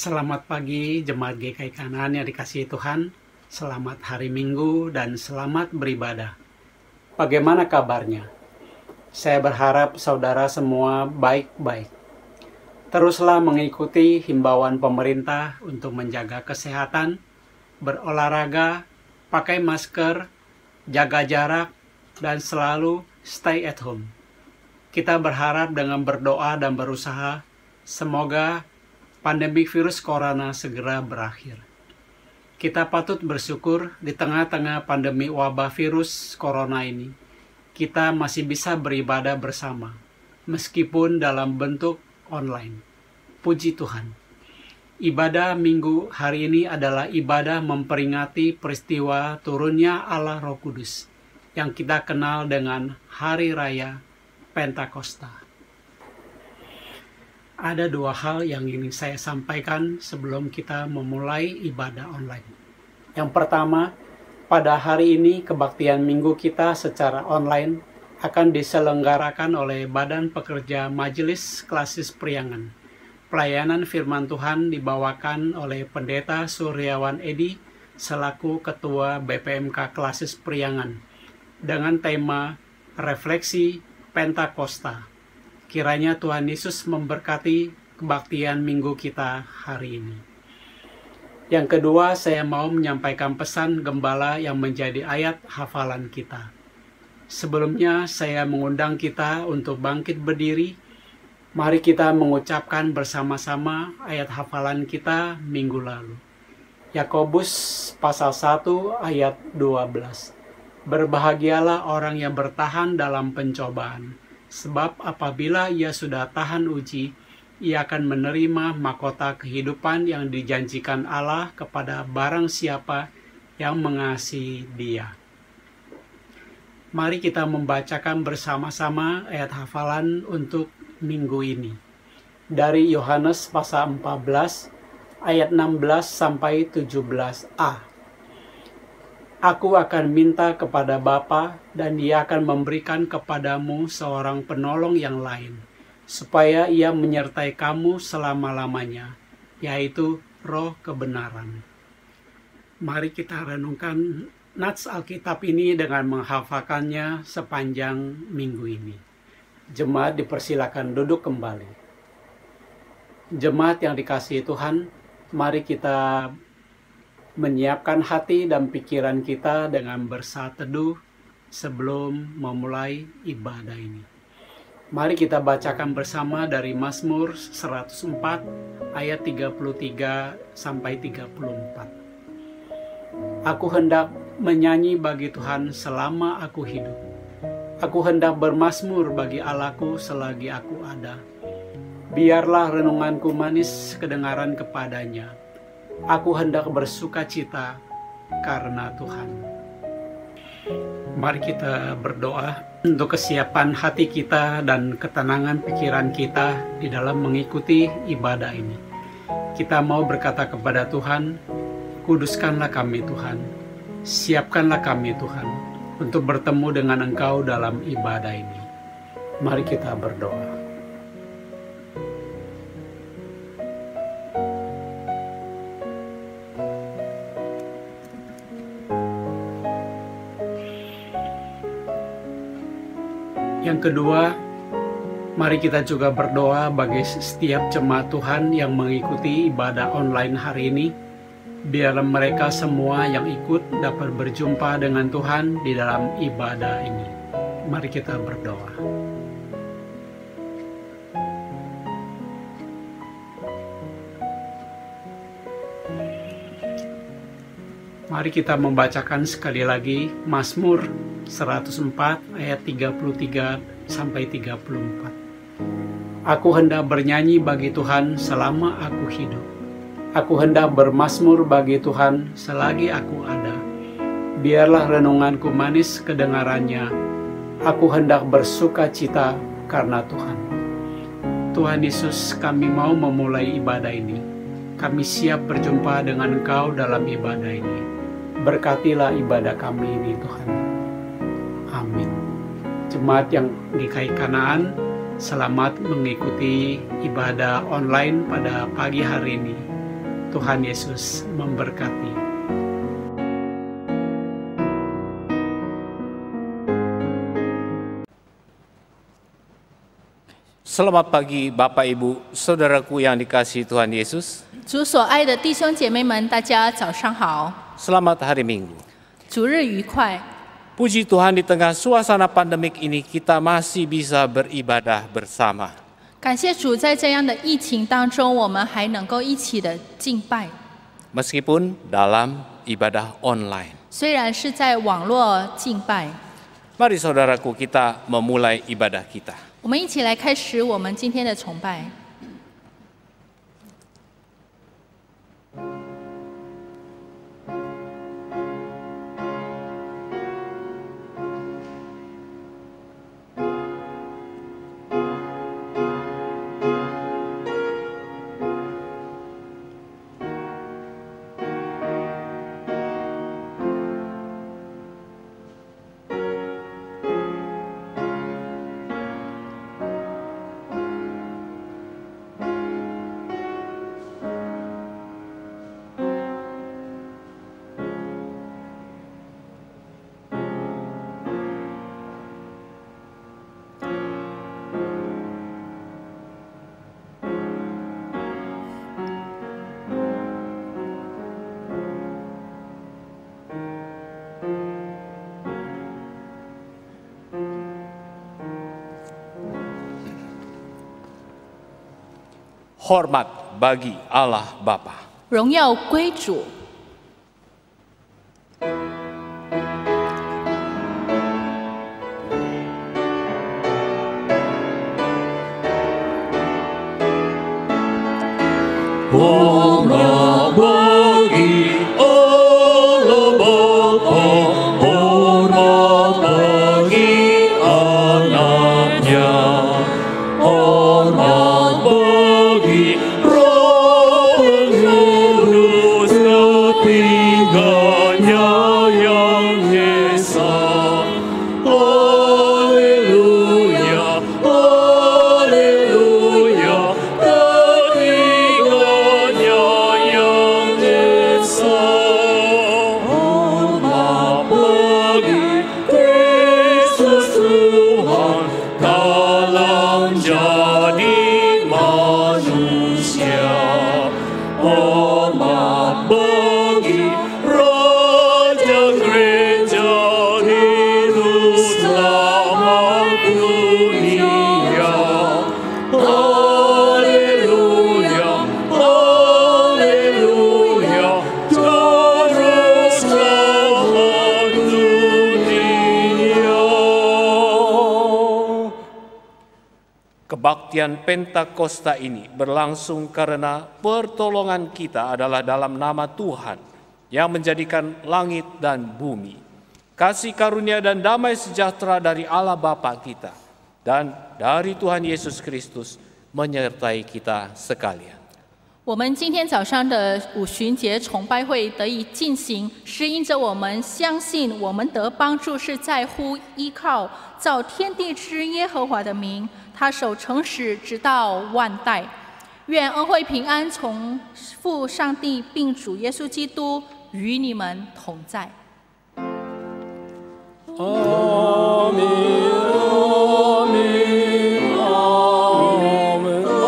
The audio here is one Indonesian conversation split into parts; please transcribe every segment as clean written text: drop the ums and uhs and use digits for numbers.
Selamat pagi Jemaat GKI Kanaan yang dikasihi Tuhan. Selamat hari Minggu dan selamat beribadah. Bagaimana kabarnya? Saya berharap saudara semua baik-baik. Teruslah mengikuti himbauan pemerintah untuk menjaga kesehatan, berolahraga, pakai masker, jaga jarak, dan selalu stay at home. Kita berharap dengan berdoa dan berusaha, semoga pandemi virus corona segera berakhir. Kita patut bersyukur di tengah-tengah pandemi wabah virus corona ini, kita masih bisa beribadah bersama, meskipun dalam bentuk online. Puji Tuhan. Ibadah minggu hari ini adalah ibadah memperingati peristiwa turunnya Allah Roh Kudus, yang kita kenal dengan Hari Raya Pentakosta. Ada dua hal yang ingin saya sampaikan sebelum kita memulai ibadah online. Yang pertama, pada hari ini kebaktian minggu kita secara online akan diselenggarakan oleh Badan Pekerja Majelis Klasis Priangan. Pelayanan firman Tuhan dibawakan oleh Pendeta Suryawan Edi selaku Ketua BPMK Klasis Priangan dengan tema Refleksi Pentakosta. Kiranya Tuhan Yesus memberkati kebaktian minggu kita hari ini. Yang kedua, saya mau menyampaikan pesan gembala yang menjadi ayat hafalan kita. Sebelumnya, saya mengundang kita untuk bangkit berdiri. Mari kita mengucapkan bersama-sama ayat hafalan kita minggu lalu. Yakobus pasal 1 ayat 12. Berbahagialah orang yang bertahan dalam pencobaan. Sebab apabila ia sudah tahan uji, ia akan menerima mahkota kehidupan yang dijanjikan Allah kepada barang siapa yang mengasihi Dia. Mari kita membacakan bersama-sama ayat hafalan untuk minggu ini. Dari Yohanes pasal 14 ayat 16 sampai 17a. Aku akan minta kepada Bapa, dan Dia akan memberikan kepadamu seorang penolong yang lain, supaya Ia menyertai kamu selama-lamanya, yaitu Roh kebenaran. Mari kita renungkan nats Alkitab ini dengan menghafalkannya sepanjang minggu ini. Jemaat dipersilakan duduk kembali. Jemaat yang dikasihi Tuhan, mari kita menyiapkan hati dan pikiran kita dengan bersaat teduh sebelum memulai ibadah ini. Mari kita bacakan bersama dari Mazmur 104 ayat 33 sampai 34. Aku hendak menyanyi bagi Tuhan selama aku hidup. Aku hendak bermazmur bagi Allahku selagi aku ada. Biarlah renunganku manis kedengaran kepadanya. Aku hendak bersuka cita karena Tuhan. Mari kita berdoa untuk kesiapan hati kita dan ketenangan pikiran kita di dalam mengikuti ibadah ini. Kita mau berkata kepada Tuhan, kuduskanlah kami Tuhan, siapkanlah kami Tuhan, untuk bertemu dengan Engkau dalam ibadah ini. Mari kita berdoa. Yang kedua, mari kita juga berdoa bagi setiap jemaat Tuhan yang mengikuti ibadah online hari ini. Biar mereka semua yang ikut dapat berjumpa dengan Tuhan di dalam ibadah ini. Mari kita berdoa. Mari kita membacakan sekali lagi Mazmur 104 ayat 33 sampai 34. Aku hendak bernyanyi bagi Tuhan selama aku hidup. Aku hendak bermazmur bagi Tuhan selagi aku ada. Biarlah renunganku manis kedengarannya. Aku hendak bersuka cita karena Tuhan. Tuhan Yesus, kami mau memulai ibadah ini. Kami siap berjumpa dengan Engkau dalam ibadah ini. Berkatilah ibadah kami ini Tuhan. Amin. Jemaat yang GKI Kanaan, selamat mengikuti ibadah online pada pagi hari ini. Tuhan Yesus memberkati. Selamat pagi Bapak Ibu, Saudaraku yang dikasihi Tuhan Yesus. 主所爱的弟兄姐妹们，大家早上好， Selamat hari Minggu. 主日愉快。 Puji Tuhan, di tengah suasana pandemik ini kita masih bisa beribadah bersama. 感谢主，在这样的疫情当中，我们还能够一起的敬拜， Meskipun dalam ibadah online. 虽然是在网络敬拜。 Mari saudaraku, kita memulai ibadah kita. 我们一起来开始我们今天的崇拜。 Hormat bagi Allah Bapa. 荣耀归主。 Hormat bagi Allah Bapa, hormat bagi anaknya, hormat bagi Roh penerus ketiganya yang esa. Haleluya, haleluya, ketiganya yang esa. Hormat bagi Kristus Tuhan dalam jadi manusia. Hormat bagi Raja Gereja hidup selamat dunia. Haleluya, haleluya, terus selamat dunia. Kebaktian Pentakosta ini berlangsung karena pertolongan kita adalah dalam nama Tuhan yang menjadikan langit dan bumi. Kasih karunia dan damai sejahtera dari Allah Bapa kita dan dari Tuhan Yesus Kristus menyertai kita sekalian. 我们今天早上的五旬节崇拜会得以进行，是因着我们相信我们得帮助是在乎依靠造天地之耶和华的名，他守诚实直到万代。愿恩惠平安从父上帝并主耶稣基督与你们同在。 아멘, 아멘, 아멘, 아멘.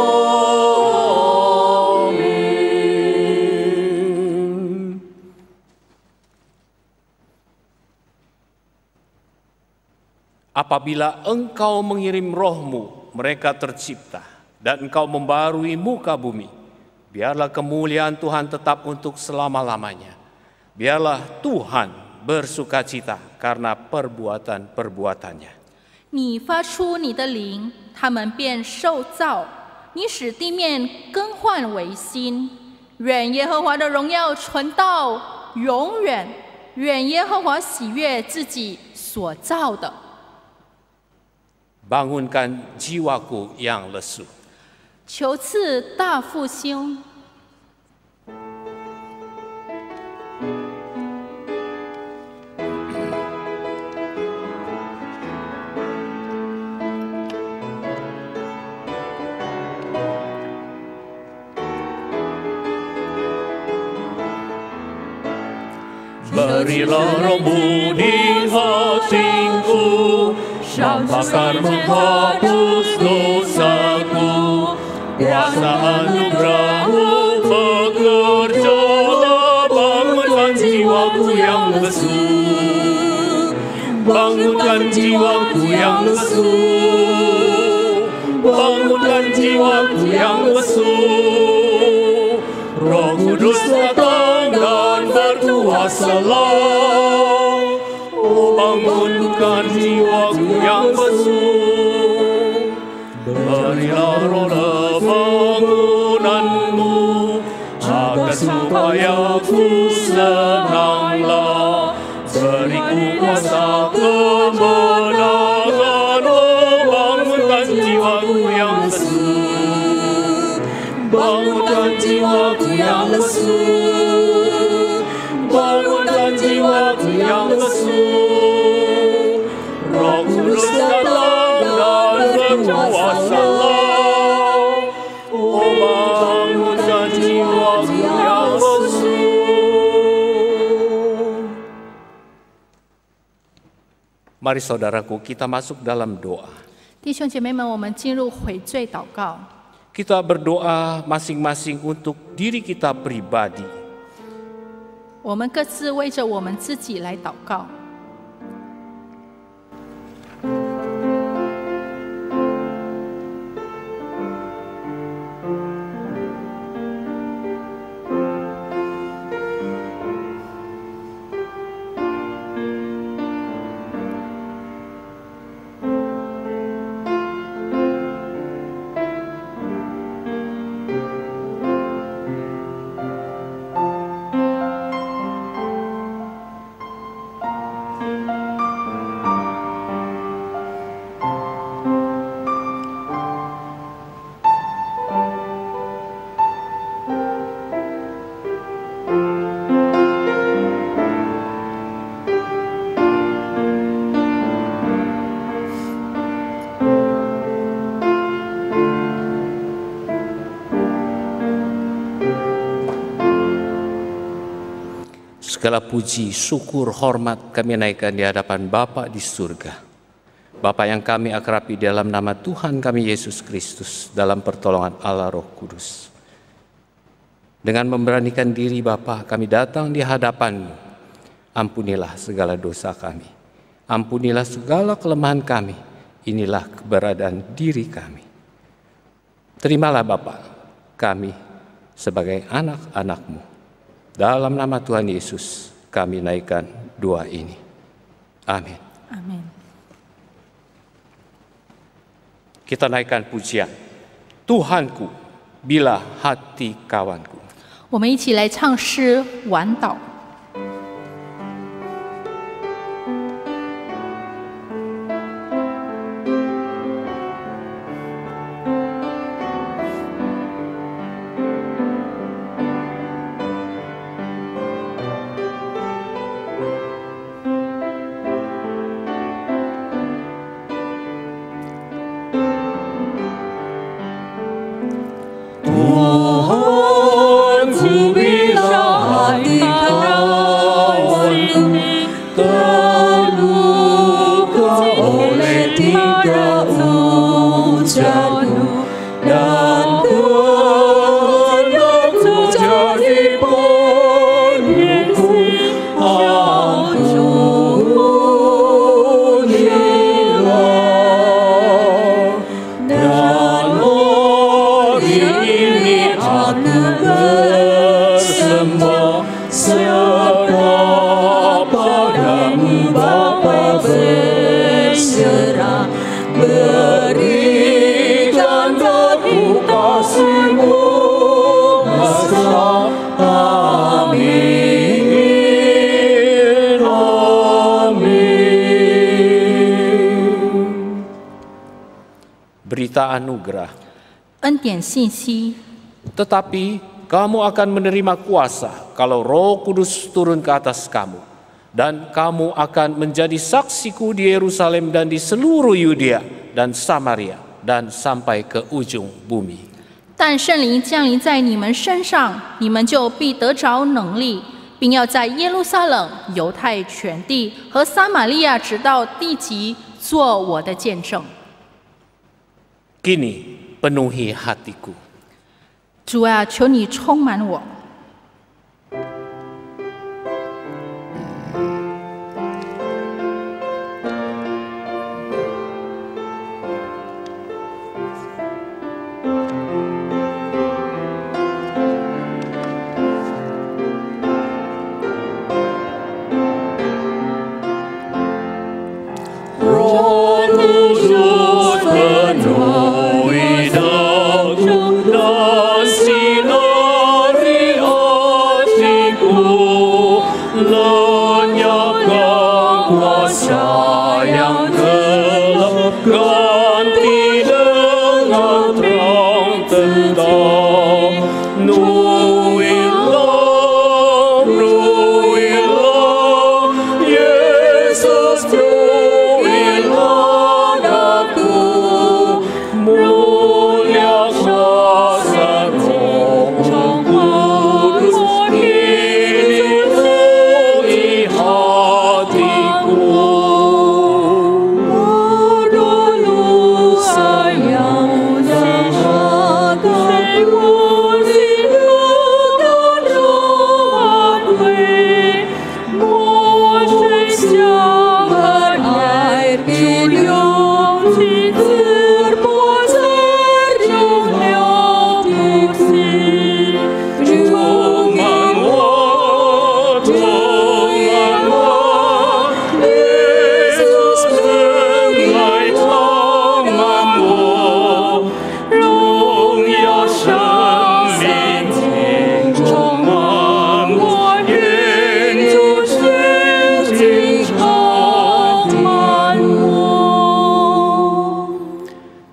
Apabila engkau mengirim rohmu, mereka tercipta, dan engkau membarui muka bumi, biarlah kemuliaan Tuhan tetap untuk selama-lamanya. Biarlah Tuhan bersukacita karena perbuatan-perbuatannya. 你发出你的灵，他们便受造；你使地面更换为新。愿耶和华的荣耀存到永远。愿耶和华喜悦自己所造的。 Bangunkan jiwaku yang lesu. 求赐大复兴。 Hormat berilah rohmu di hatiku, bakar menghapus dosaku. Kuasa anugerahmu bekerjalah, bangunkan jiwaku yang lesu, bangunkan jiwaku yang lesu, bangunkan jiwaku yang lesu. Roh Kudus datang dan berkuasalah, bangunkan jiwaku yang lesu. Berilah roh bangunanmu, agar supaya ku senanglah. Beriku kuasa kemenangan, bangunkan jiwaku yang lesu, bangunkan jiwaku yang lesu, bangunkan jiwaku yang lesu. Roh Kudus datang dan berkuasalah, bangunkan jiwaku yang lesu. Mari saudaraku, kita masuk dalam doa. 弟兄姐妹们，我们进入悔罪祷告。 Kita berdoa masing-masing untuk diri kita pribadi. 我们各自为着我们自己来祷告。 Segala puji, syukur, hormat kami naikkan di hadapan Bapa di surga. Bapa yang kami akrabi dalam nama Tuhan kami Yesus Kristus, dalam pertolongan Allah Roh Kudus. Dengan memberanikan diri Bapa, kami datang di hadapan-Mu. Ampunilah segala dosa kami. Ampunilah segala kelemahan kami. Inilah keberadaan diri kami. Terimalah Bapa kami sebagai anak-anak-Mu. Dalam nama Tuhan Yesus kami naikkan doa ini. Amin. Amin. Kita naikkan pujian. Tuhanku, bila hati kawanku. 我们一起来唱诗晚祷。 Berita anugerah. 恩典信息， Tetapi kamu akan menerima kuasa kalau Roh Kudus turun ke atas kamu, dan kamu akan menjadi saksiku di Yerusalem dan di seluruh Yudea dan Samaria dan sampai ke ujung bumi. 但圣灵降临在你们身上，你们就必得着能力，并要在耶路撒冷、犹太全地和撒玛利亚直到地极做我的见证。 Kini penuhi hatiku. 主啊，求你充满我。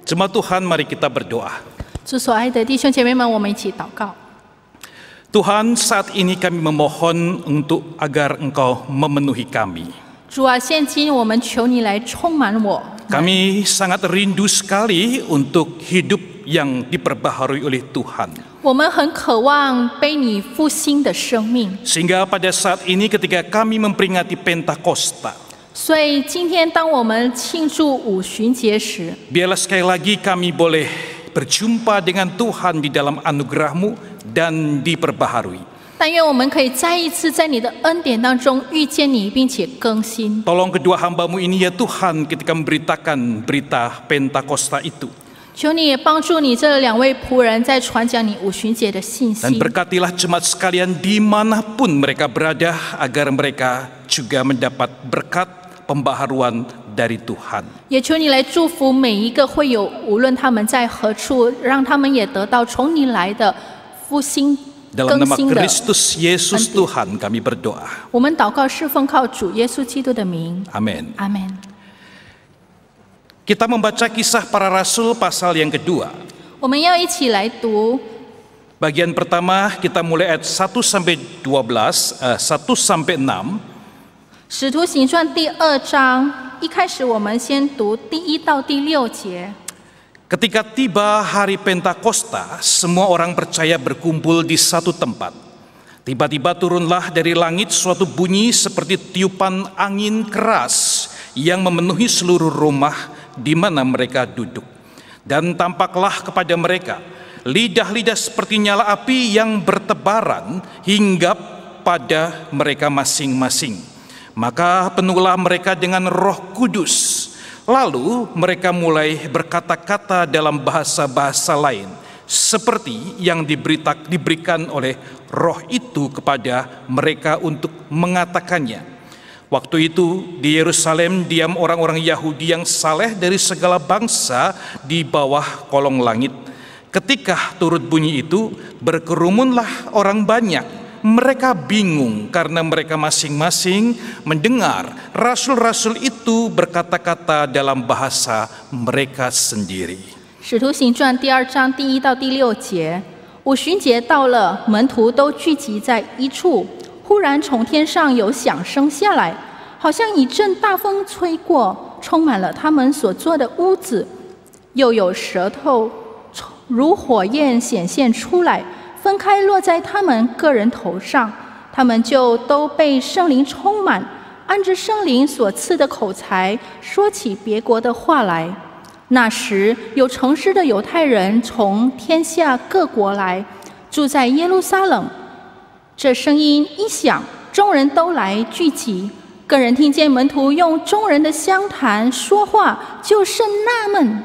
Jemaat Tuhan, mari kita berdoa. 主所爱的弟兄姐妹们，我们一起祷告。 Tuhan, saat ini kami memohon untuk agar Engkau memenuhi kami. 主啊，现今我们求你来充满我。 Kami sangat rindu sekali untuk hidup yang diperbaharui oleh Tuhan. 我们很渴望被你复兴的生命， Sehingga pada saat ini ketika kami memperingati Pentakosta, 所以今天当我们庆祝五旬节时， biarlah sekali lagi kami boleh berjumpa dengan Tuhan di dalam anugerah-Mu dan diperbaharui. 但愿我们可以再一次在你的恩典当中遇见你，并且更新。 Tolong kedua hamba-Mu ini ya Tuhan ketika memberitakan berita Pentakosta itu. 求你也帮助你这两位仆人在传讲你五旬节的信息。 Dan berkatilah jemaat sekalian dimanapun mereka berada agar mereka juga mendapat berkat pembaharuan dari Tuhan. 也求你来祝福每一个会友，无论他们在何处，让他们也得到从你来的复兴 Dalam 更 nama 新的。 Kristus Yesus Tuhan kami berdoa. 我们祷告是奉靠主耶稣基督的名， Amin. 阿门。 Kita membaca kisah para rasul pasal yang kedua. 我们要一起来读 Bagian pertama kita mulai ayat 1 sampai 12, 1 sampai 6. 使徒行传第2章，一开始我们先读第1到第6节。 Ketika tiba hari Pentakosta, semua orang percaya berkumpul di satu tempat. Tiba-tiba turunlah dari langit suatu bunyi seperti tiupan angin keras yang memenuhi seluruh rumah di mana mereka duduk. Dan tampaklah kepada mereka lidah-lidah seperti nyala api yang bertebaran hingga pada mereka masing-masing. Maka penuhlah mereka dengan Roh Kudus. Lalu mereka mulai berkata-kata dalam bahasa-bahasa lain, seperti yang diberikan oleh Roh itu kepada mereka untuk mengatakannya. Waktu itu di Yerusalem diam orang-orang Yahudi yang saleh dari segala bangsa di bawah kolong langit. Ketika turut bunyi itu, berkerumunlah orang banyak. Mereka bingung karena mereka masing-masing mendengar rasul-rasul itu berkata-kata dalam bahasa mereka sendiri. 使徒行传第2章第1到第6节，五旬节到了，门徒都聚集在一处。忽然从天上有响声下来，好像一阵大风吹过，充满了他们所坐的屋子。又有舌头如火焰显现出来，分开落在他们个人头上。他他们就都被圣灵充满，按着圣灵所赐的口才，说起别国的话来。那时，有诚实的犹太人从天下各国来，住在耶路撒冷。这声音一响，众人都来聚集。个人听见门徒用众人的相谈说话，就甚纳闷。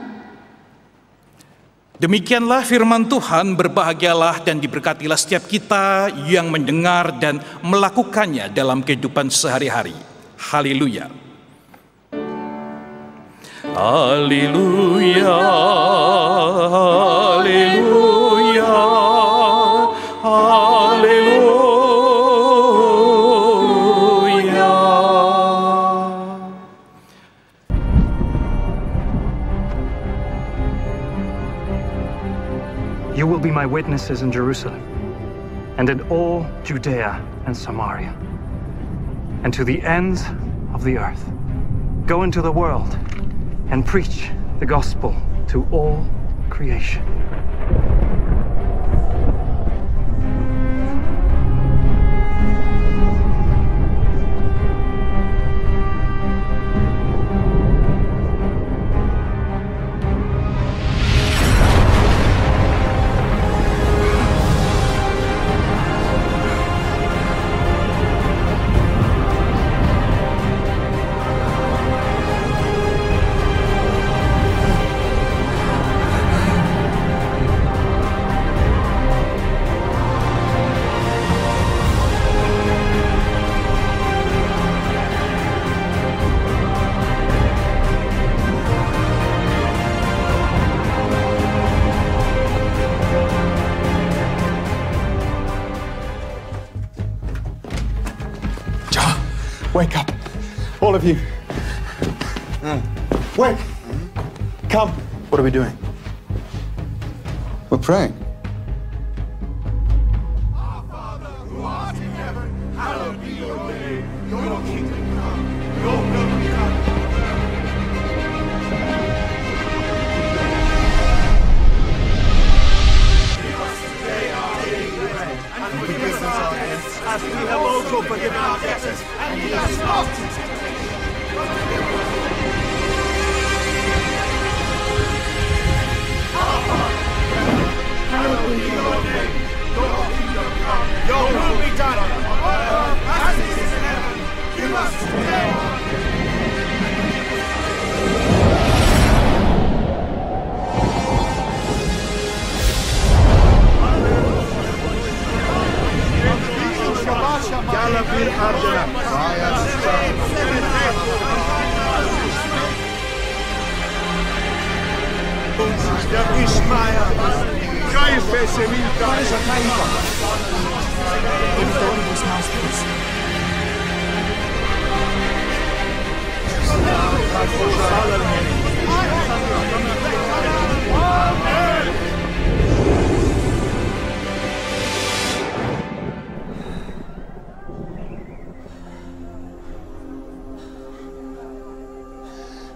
Demikianlah firman Tuhan, berbahagialah dan diberkatilah setiap kita yang mendengar dan melakukannya dalam kehidupan sehari-hari. Haleluya. Haleluya, haleluya, haleluya. You will be my witnesses in Jerusalem, and in all Judea and Samaria, and to the ends of the earth. Go into the world and preach the gospel to all creation. Wake up, all of you. Wake. Come. What are we doing? We're praying. Our Father who art in heaven, hallowed be your name. Your kingdom come. Your will be done. Give us today our daily bread, and forgive us our debts, as we have also forgiven our debtors, and lead us not into temptation. Our Father, hallowed be your name. Your kingdom come. Your will be done on earth as it is in heaven. Give us today our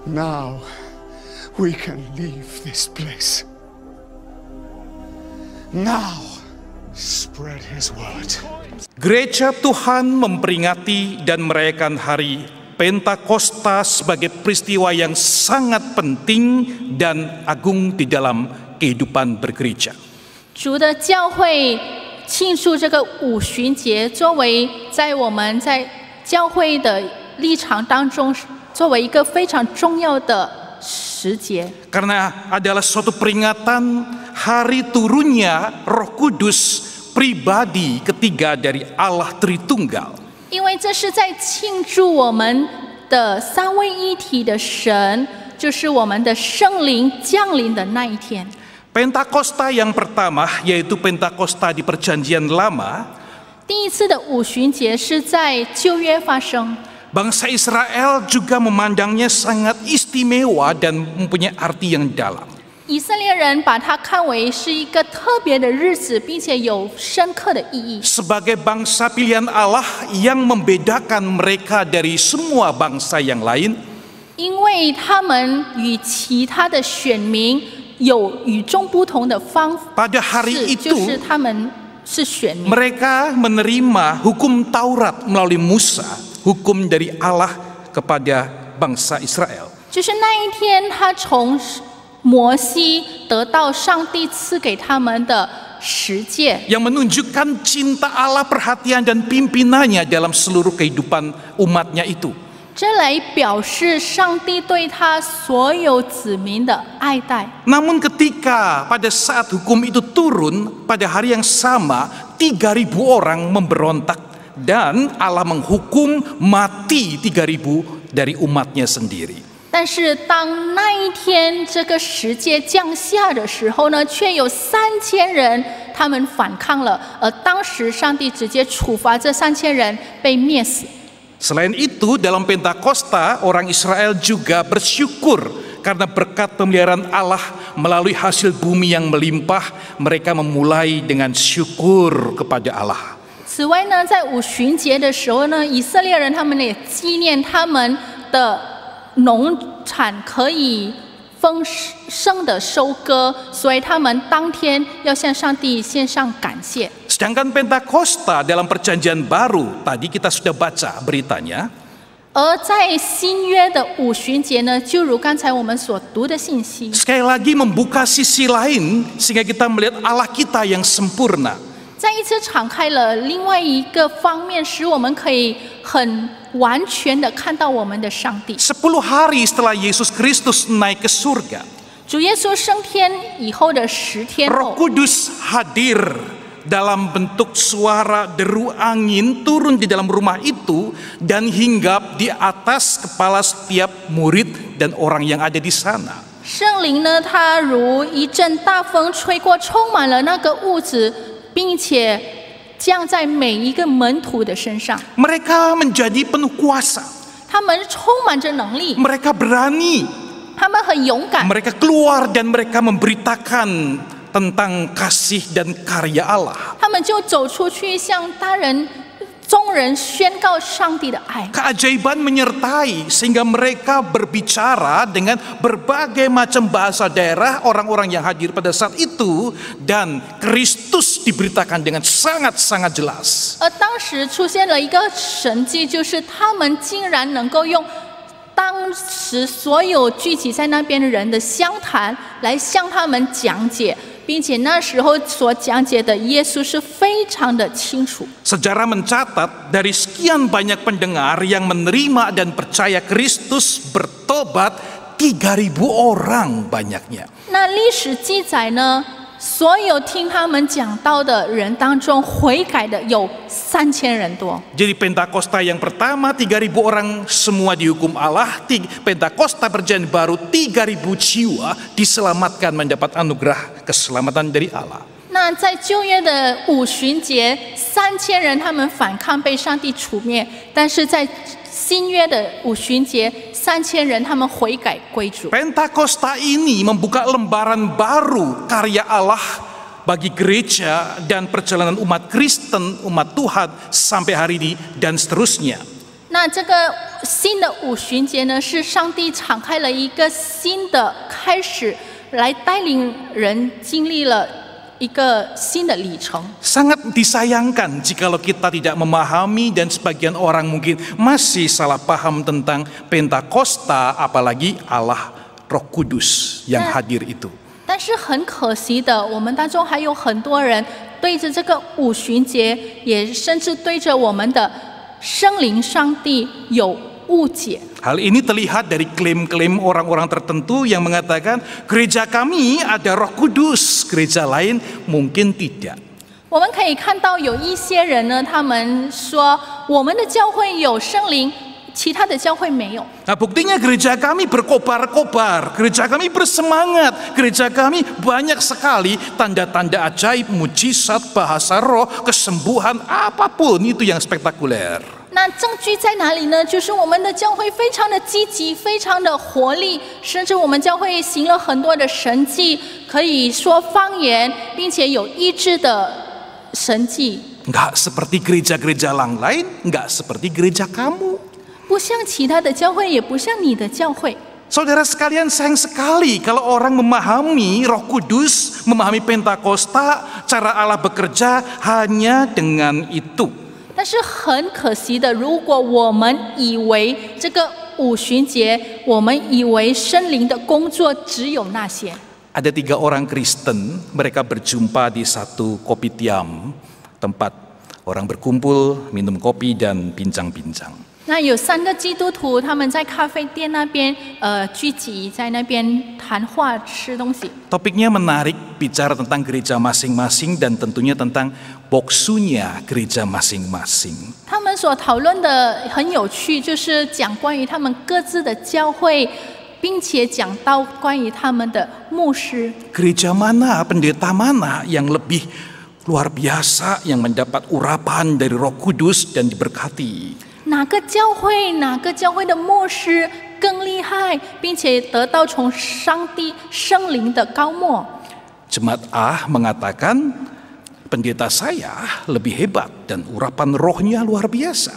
Now we can leave this place. Now spread His word. Gereja Tuhan memperingati dan merayakan hari Pentakosta sebagai peristiwa yang sangat penting dan agung di dalam kehidupan bergereja. 主的教会庆祝这个五旬节，作为在我们在教会的立场当中，作为一个非常重要的时节。Karena adalah suatu peringatan hari turunnya Roh Kudus pribadi ketiga dari Allah Tritunggal. 因为这是在庆祝我们的三位一体的神，就是我们的圣灵降临的那一天。Pentakosta yang pertama yaitu Pentakosta di Perjanjian Lama. 第一次的五旬节是在旧约发生。 Bangsa Israel juga memandangnya sangat istimewa dan mempunyai arti yang dalam. 以色列人把它看为是一个特别的日子，并且有深刻的意义。 Sebagai bangsa pilihan Allah yang membedakan mereka dari semua bangsa yang lain. 因为他们与其他的选民有与众不同的方式，就是他们是选民。 Mereka menerima hukum Taurat melalui Musa, hukum dari Allah kepada bangsa Israel. 就是那一天，他从摩西得到上帝赐给他们的十诫， Yang menunjukkan cinta Allah, perhatian dan pimpinannya dalam seluruh kehidupan umatnya itu. 这来表示上帝对他所有子民的爱戴。 Namun ketika pada saat hukum itu turun, pada hari yang sama 3.000 orang memberontak dan Allah menghukum mati 3.000 dari umatnya sendiri. 但是当那一天这个十诫降下的时候呢，却有3000人他们反抗了，而当时上帝直接处罚这3000人被灭死。 Selain itu, dalam Pentakosta, orang Israel juga bersyukur karena berkat pemeliharaan Allah melalui hasil bumi yang melimpah, mereka memulai dengan syukur kepada Allah. 此外呢，在五旬节的时候呢，以色列人他们也纪念他们的农产可以丰盛的收割，所以他们当天要向上帝献上感谢。 Sedangkan Pentakosta dalam Perjanjian Baru, tadi kita sudah baca beritanya, 而在新约的五旬节呢，就如刚才我们所读的信息， sekali lagi membuka sisi lain sehingga kita melihat Allah kita yang sempurna. 再一次敞开了另外一个方面，使我们可以很完全的看到我们的上帝。 10 hari setelah Yesus Kristus naik ke surga, 主耶稣升天以后的10天 Roh 后， Kudus hadir dalam bentuk suara deru angin turun di dalam rumah itu dan hinggap di atas kepala setiap murid dan orang yang ada di sana. 圣灵呢，它如一阵大风吹过，充满了那个屋子，并且降在每一个门徒的身上。 Mereka menjadi penuh kuasa. 他们充满着能力， Mereka berani. 他们很勇敢， Mereka keluar dan mereka memberitakan tentang kasih dan karya Allah. 他们就走出去向众人宣告上帝的爱。 Keajaiban menyertai sehingga mereka berbicara dengan berbagai macam bahasa daerah orang-orang yang hadir pada saat itu dan Kristus diberitakan dengan sangat-sangat jelas. 而当时出现了一个神迹，就是他们竟然能够用当时所有聚集在那边的人的相谈来向他们讲解，并且那时候所讲解的耶稣是非常的清楚。 Sejarah mencatat dari sekian banyak pendengar yang menerima dan percaya Kristus bertobat 3.000 orang banyaknya. 那历史记载呢，所有听他们讲道的人当中，悔改的有3000人多。 Jadi Pentakosta yang pertama 3.000 orang semua dihukum Allah. Pentakosta Perjanjian Baru 3.000 jiwa diselamatkan mendapat anugerah keselamatan dari Allah. 那在旧约的五旬节，3000人他们反抗被上帝除灭，但是在新约的五旬节，3000人他们悔改归主。 Pentakosta ini membuka lembaran baru karya Allah bagi gereja dan perjalanan umat Kristen, umat Tuhan sampai hari ini dan seterusnya. 那这个新的五旬节呢，是上帝敞开了一个新的开始，来带领人经历了一个新的里程。 Sangat disayangkan jikalau kita tidak memahami dan sebagian orang mungkin masih salah paham tentang Pentakosta, apalagi Allah Roh Kudus yang hadir itu. 但是很可惜的，我们当中还有很多人对着这个五旬节，也甚至对着我们的圣灵上帝有误解。 Hal ini terlihat dari klaim-klaim orang-orang tertentu yang mengatakan gereja kami ada Roh Kudus, gereja lain mungkin tidak. 我们可以看到有一些人呢，他们说我们的教会有圣灵，其他的教会没有。 Nah, buktinya gereja kami berkobar-kobar, gereja kami bersemangat, gereja kami banyak sekali tanda-tanda ajaib, mujizat, bahasa roh, kesembuhan, apapun itu yang spektakuler. 那证据在哪里呢？就是我们的教会非常的积极，非常的活力，甚至我们教会行了很多的神迹，可以说方言，并且有医治的神迹。 Enggak seperti gereja-gereja lain, enggak seperti gereja kamu. 不像其他的教会，也不像你的教会。Saudara sekalian, sayang sekali kalau orang memahami Roh Kudus, memahami Pentakosta, cara Allah bekerja hanya dengan itu. 但是很可惜的，如果我们以为这个五旬节，我们以为圣灵的工作只有那些。 Ada 3 orang Kristen, mereka berjumpa di satu kopitiam, tempat orang berkumpul, minum kopi dan bincang-bincang. 那有3个基督徒，他们在咖啡店那边聚集，在那边谈话吃东西。 Topiknya menarik, bicara tentang gereja masing-masing dan tentunya tentang boksunya gereja masing-masing. 他们所讨论的很有趣，就是讲关于他们各自的教会，并且讲到关于他们的牧师。 Gereja mana, pendeta mana yang lebih luar biasa, yang mendapat urapan dari Roh Kudus dan diberkati. 哪个教会的牧师更厉害，并且得到从上帝圣灵的高莫？ Jemaat A mengatakan, pendeta saya lebih hebat dan urapan rohnya luar biasa.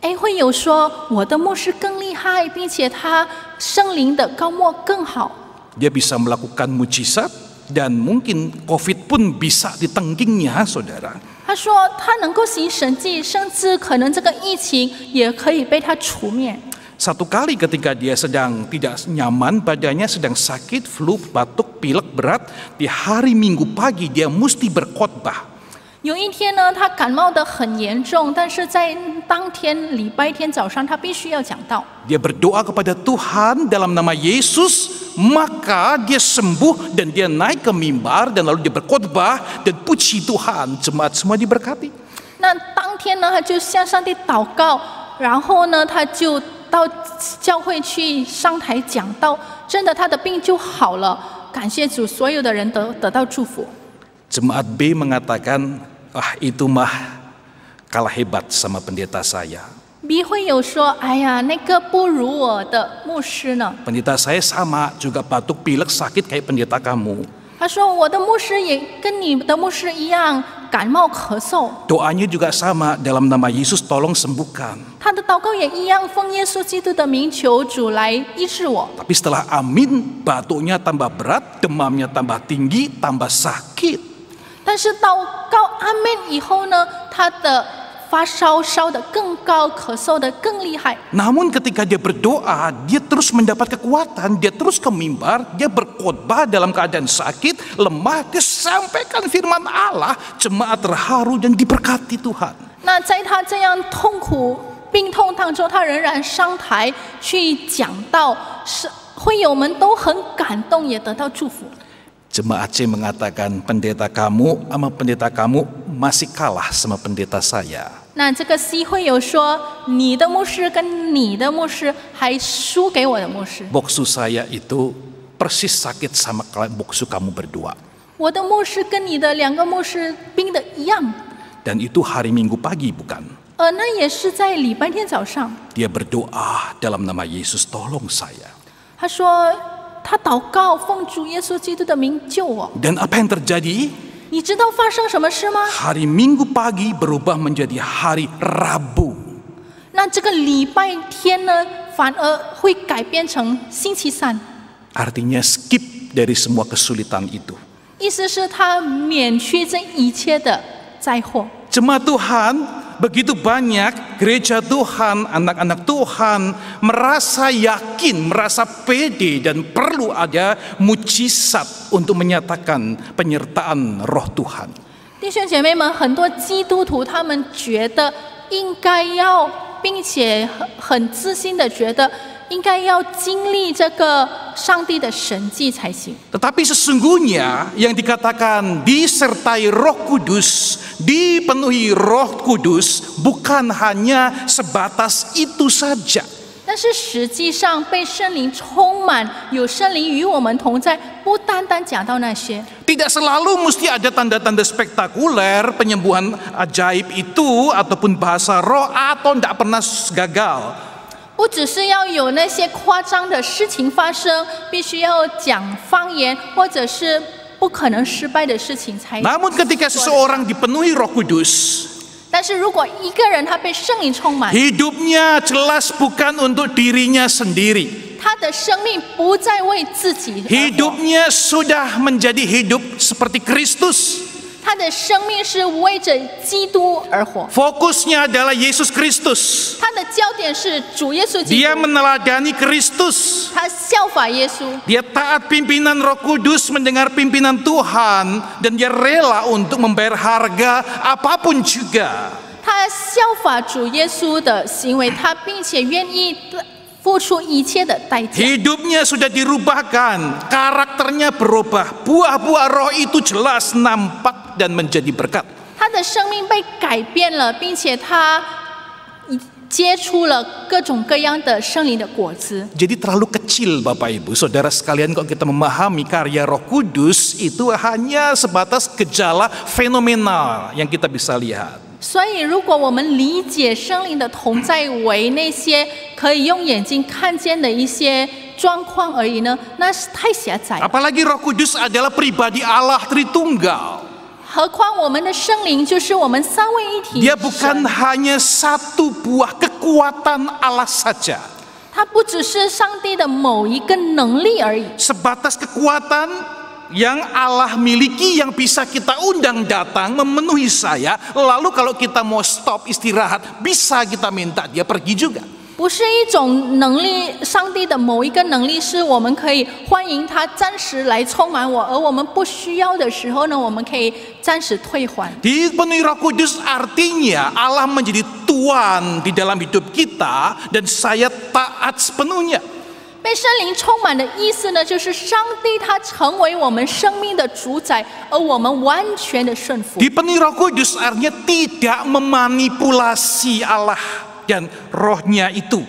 会有说我的牧师更厉害，并且他圣灵的高莫更好。 Dia bisa melakukan mujizat dan mungkin COVID pun bisa ditengkingnya, saudara. 他说他能够行神迹，甚至可能这个疫情也可以被他除灭。 Satu kali ketika dia sedang tidak nyaman, badannya sedang sakit, flu, batuk, pilek berat, di hari Minggu pagi dia mesti berkhotbah. 有一天呢，他感冒得很严重，但是在当天礼拜天早上，他必须要讲道。 Dia berdoa kepada Tuhan dalam nama Yesus, maka dia sembuh dan dia naik ke mimbar dan lalu dia berkhotbah dan puji Tuhan, jemaat semua diberkati. 那当天呢，他就向上帝祷告，然后呢，他就到教会去上台讲道，真的他的病就好了。感谢主，所有的人得到祝福。 Jemaat B mengatakan, itu mah kalah hebat sama pendeta saya. B 会有说，哎呀，那个不如我的牧师呢。 Pendeta saya sama, juga batuk pilek sakit kayak pendeta kamu. 他说我的牧师也跟你的牧师一样感冒咳嗽。 Doanya juga sama, dalam nama Yesus tolong sembuhkan. 他的祷告也一样，奉耶稣基督的名求主来医治我。 Tapi setelah amin, batuknya tambah berat, demamnya tambah tinggi, tambah sakit. 但是祷告阿们以后呢，他的发烧烧得更高，咳嗽得更厉害。 Namun ketika dia berdoa, dia terus mendapat kekuatan, dia terus ke mimbar, dia berkhotbah dalam keadaan sakit, lemah, dia sampaikan firman Allah, jemaat terharu dan diberkati Tuhan. 那在他这样痛苦病痛当中，他仍然上台去讲道，是会友们都很感动，也得到祝福。 Jemaat C mengatakan, pendeta kamu masih kalah sama pendeta saya. 那这个 C 会友说，你的牧师跟你的牧师还输给我的牧师。 Boksu saya itu persis sakit sama boksu kamu berdua. 我的牧师跟你的2个牧师病的一样。 Dan itu hari Minggu pagi bukan? 那也是在礼拜天早上。 Dia berdoa dalam nama Yesus, tolong saya. 他说。 他祷告，奉主耶稣基督的名救我。 Dan apa yang terjadi? 你知道发生什么事吗？ Hari Minggu pagi berubah menjadi hari Rabu. 那这个礼拜天呢，反而会改变成星期三。 Artinya skip dari semua kesulitan itu. 意思是他免去这一切的灾祸。 Jemaat Tuhan, begitu banyak gereja Tuhan, anak-anak Tuhan merasa yakin, merasa pede dan perlu ada mujizat untuk menyatakan penyertaan Roh Tuhan. 弟兄姐妹们，很多基督徒他们觉得应该要，并且很自信的觉得应该要经历这个上帝的神迹才行。 Tetapi sesungguhnya yang dikatakan disertai Roh Kudus, dipenuhi Roh Kudus, bukan hanya sebatas itu saja. 但是实际上被圣灵充满，有圣灵与我们同在，不单单讲到那些。 Tidak selalu mesti ada tanda-tanda spektakuler, penyembuhan ajaib itu, ataupun bahasa roh, atau tidak pernah gagal. 不只是要有那些夸张的事情发生，必须要讲方言，或者是不可能失败的事情才。 Namun ketika seseorang dipenuhi Roh Kudus, 但是如果一个人他被圣灵充满， hidupnya jelas bukan untuk dirinya sendiri. 他的生命不再为自己而活， Hidupnya sudah menjadi hidup seperti Kristus. 他的生命是为着基督而活， Fokusnya adalah Yesus Kristus. 他的焦点是主耶稣基 Dia 督， meneladani Kristus. 他效法耶稣， Dia taat pimpinan Roh Kudus, mendengar pimpinan Tuhan, dan dia rela untuk membayar harga apapun juga. 他效法主耶稣的行为，他并且愿意付出一切的代价。 Hidupnya sudah dirubahkan, karakternya berubah, buah-buah roh itu jelas nampak dan menjadi berkat. 他的生命被改变了，并且他结出了各种各样的圣灵的果子。 Jadi terlalu kecil Bapak Ibu, Saudara sekalian, kalau kita memahami karya Roh Kudus itu hanya sebatas gejala fenomenal yang kita bisa lihat. 所以，如果我们理解圣灵的同在为那些可以用眼睛看见的一些状况而已呢，那是太狭窄了。 Apalagi Roh Kudus adalah pribadi Allah Tritunggal. 何况我们的圣灵就是我们三位一体 Dia 的 bukan 神， hanya satu buah kekuatan Allah saja. 它不只是上帝的某一个能力而已， Sebatas kekuatan yang Allah miliki yang bisa kita undang datang memenuhi saya. Lalu kalau kita mau stop istirahat, bisa kita minta dia pergi juga. 不是一种能力，上帝的某一个能力是我们可以欢迎他暂时来充满我，而我们不需要的时候呢，我们可以暂时退还。 Dipenuhi Roh Kudus artinya Allah menjadi Tuan di dalam hidup kita dan saya taat sepenuhnya. 被圣灵充满的意思呢，就是上帝他成为我们生命的主宰，而我们完全的顺服。 Dipenuhi Roh Kudus artinya tidak memanipulasi Allah dan rohnya itu.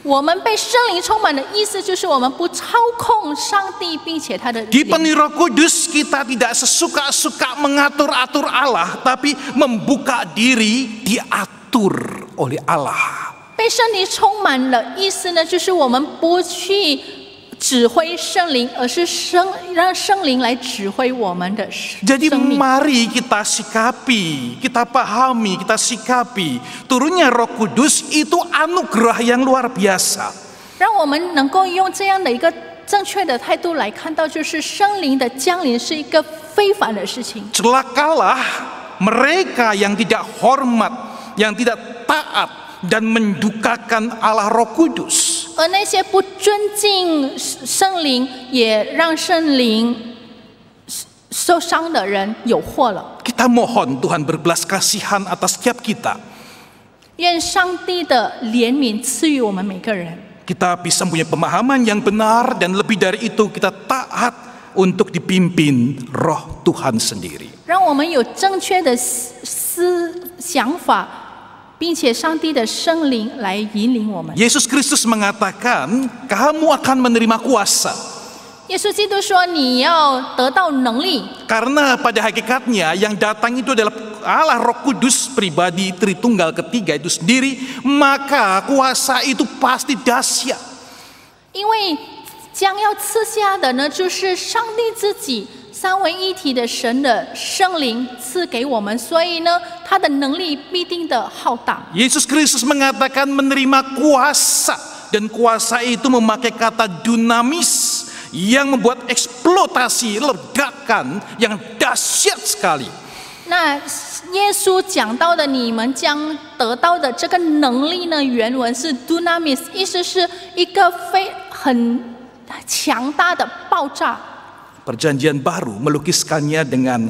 我们被圣灵充满的意思，就是我们不操控上帝，并且他的灵。 Dipenuhi Roh Kudus kita tidak sesuka-suka mengatur-atur Allah, tapi membuka diri diatur oleh Allah. 被圣灵充满了意思呢，就是我们不去指挥圣灵，而是让圣灵来指挥我们的 Jadi 生命。 mari kita sikapi, kita pahami, kita sikapi turunnya Roh Kudus itu anugerah yang luar biasa. 让我们能够用这样的一个正确的态度来看到，就是圣灵的降临是一个非凡的事情。 Celakalah mereka yang tidak hormat, yang tidak taat dan mendukakan Allah Roh Kudus. 而那些不尊敬圣灵，也让圣灵受伤的人有祸了。 Kita mohon Tuhan berbelas kasihan atas setiap kita. 愿上帝的怜悯赐予我们每个人。 Kita bisa punya pemahaman yang benar dan lebih dari itu kita taat untuk dipimpin Roh Tuhan sendiri. 让我们有正确的想法，并且上帝的圣灵来引领我们。 Yesus Kristus mengatakan, kamu akan menerima kuasa. 耶稣基督说：“你要得到能力， Karena pada hakikatnya yang datang itu adalah Allah Roh Kudus pribadi Tritunggal ketiga itu sendiri, maka kuasa itu pasti dahsyat. 因为将要赐下的呢，就是上帝自己三位一体的神的圣灵赐给我们，所以呢，他的能力必定的浩大。 Yesus Kristus mengatakan menerima kuasa, dan kuasa itu memakai kata dunamis yang membuat eksploitasi, ledakan yang dahsyat sekali. 那耶稣讲到的你们将得到的这个能力呢，原文是 dunamis， 意思是一个很强大的爆炸。 Perjanjian baru melukiskannya dengan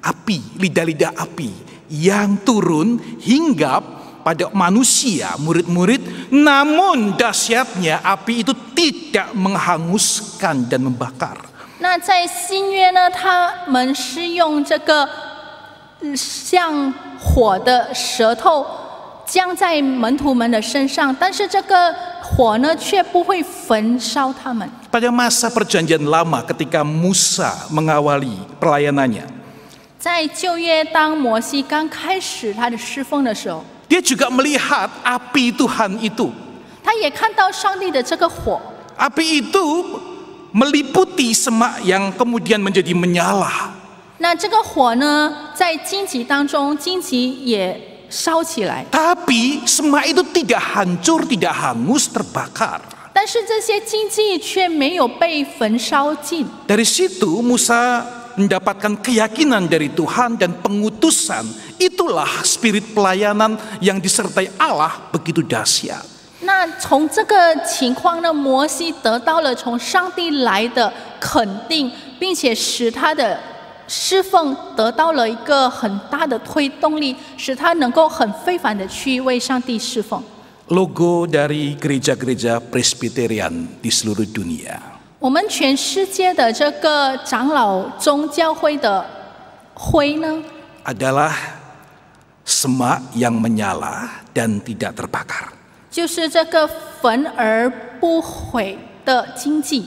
api, lidah-lidah api yang turun hingga pada manusia, murid-murid, namun dahsyatnya api itu tidak menghanguskan dan membakar. 那在新约呢，他们是用这个像火的舌头降在门徒们的身上，但是这个火呢却不会焚烧他们。 Pada masa perjanjian lama ketika Musa mengawali pelayanannya, 在旧约，当摩西刚开始他的侍奉的时候， dia juga melihat api Tuhan itu. 他也看到上帝的这个火， Api itu meliputi semak yang kemudian menjadi menyala. 那这个火呢，在荆棘当中，荆棘也烧起来， Tapi semak itu tidak hancur, tidak hangus, terbakar. 但是这些荆棘却没有被焚烧尽。 Dari situ Musa mendapatkan keyakinan dari Tuhan dan pengutusan. Itulah spirit pelayanan yang disertai Allah begitu dahsyat. 那从这个情况呢，摩西得到了从上帝来的肯定，并且使他的侍奉得到了一个很大的推动力，使他能够很非凡的去为上帝侍奉。 Logo dari gereja-gereja Presbyterian di seluruh dunia. 我们全世界的这个长老宗教会的徽呢， adalah semak yang menyala dan tidak terbakar. 就是这个焚而不毁的荆棘。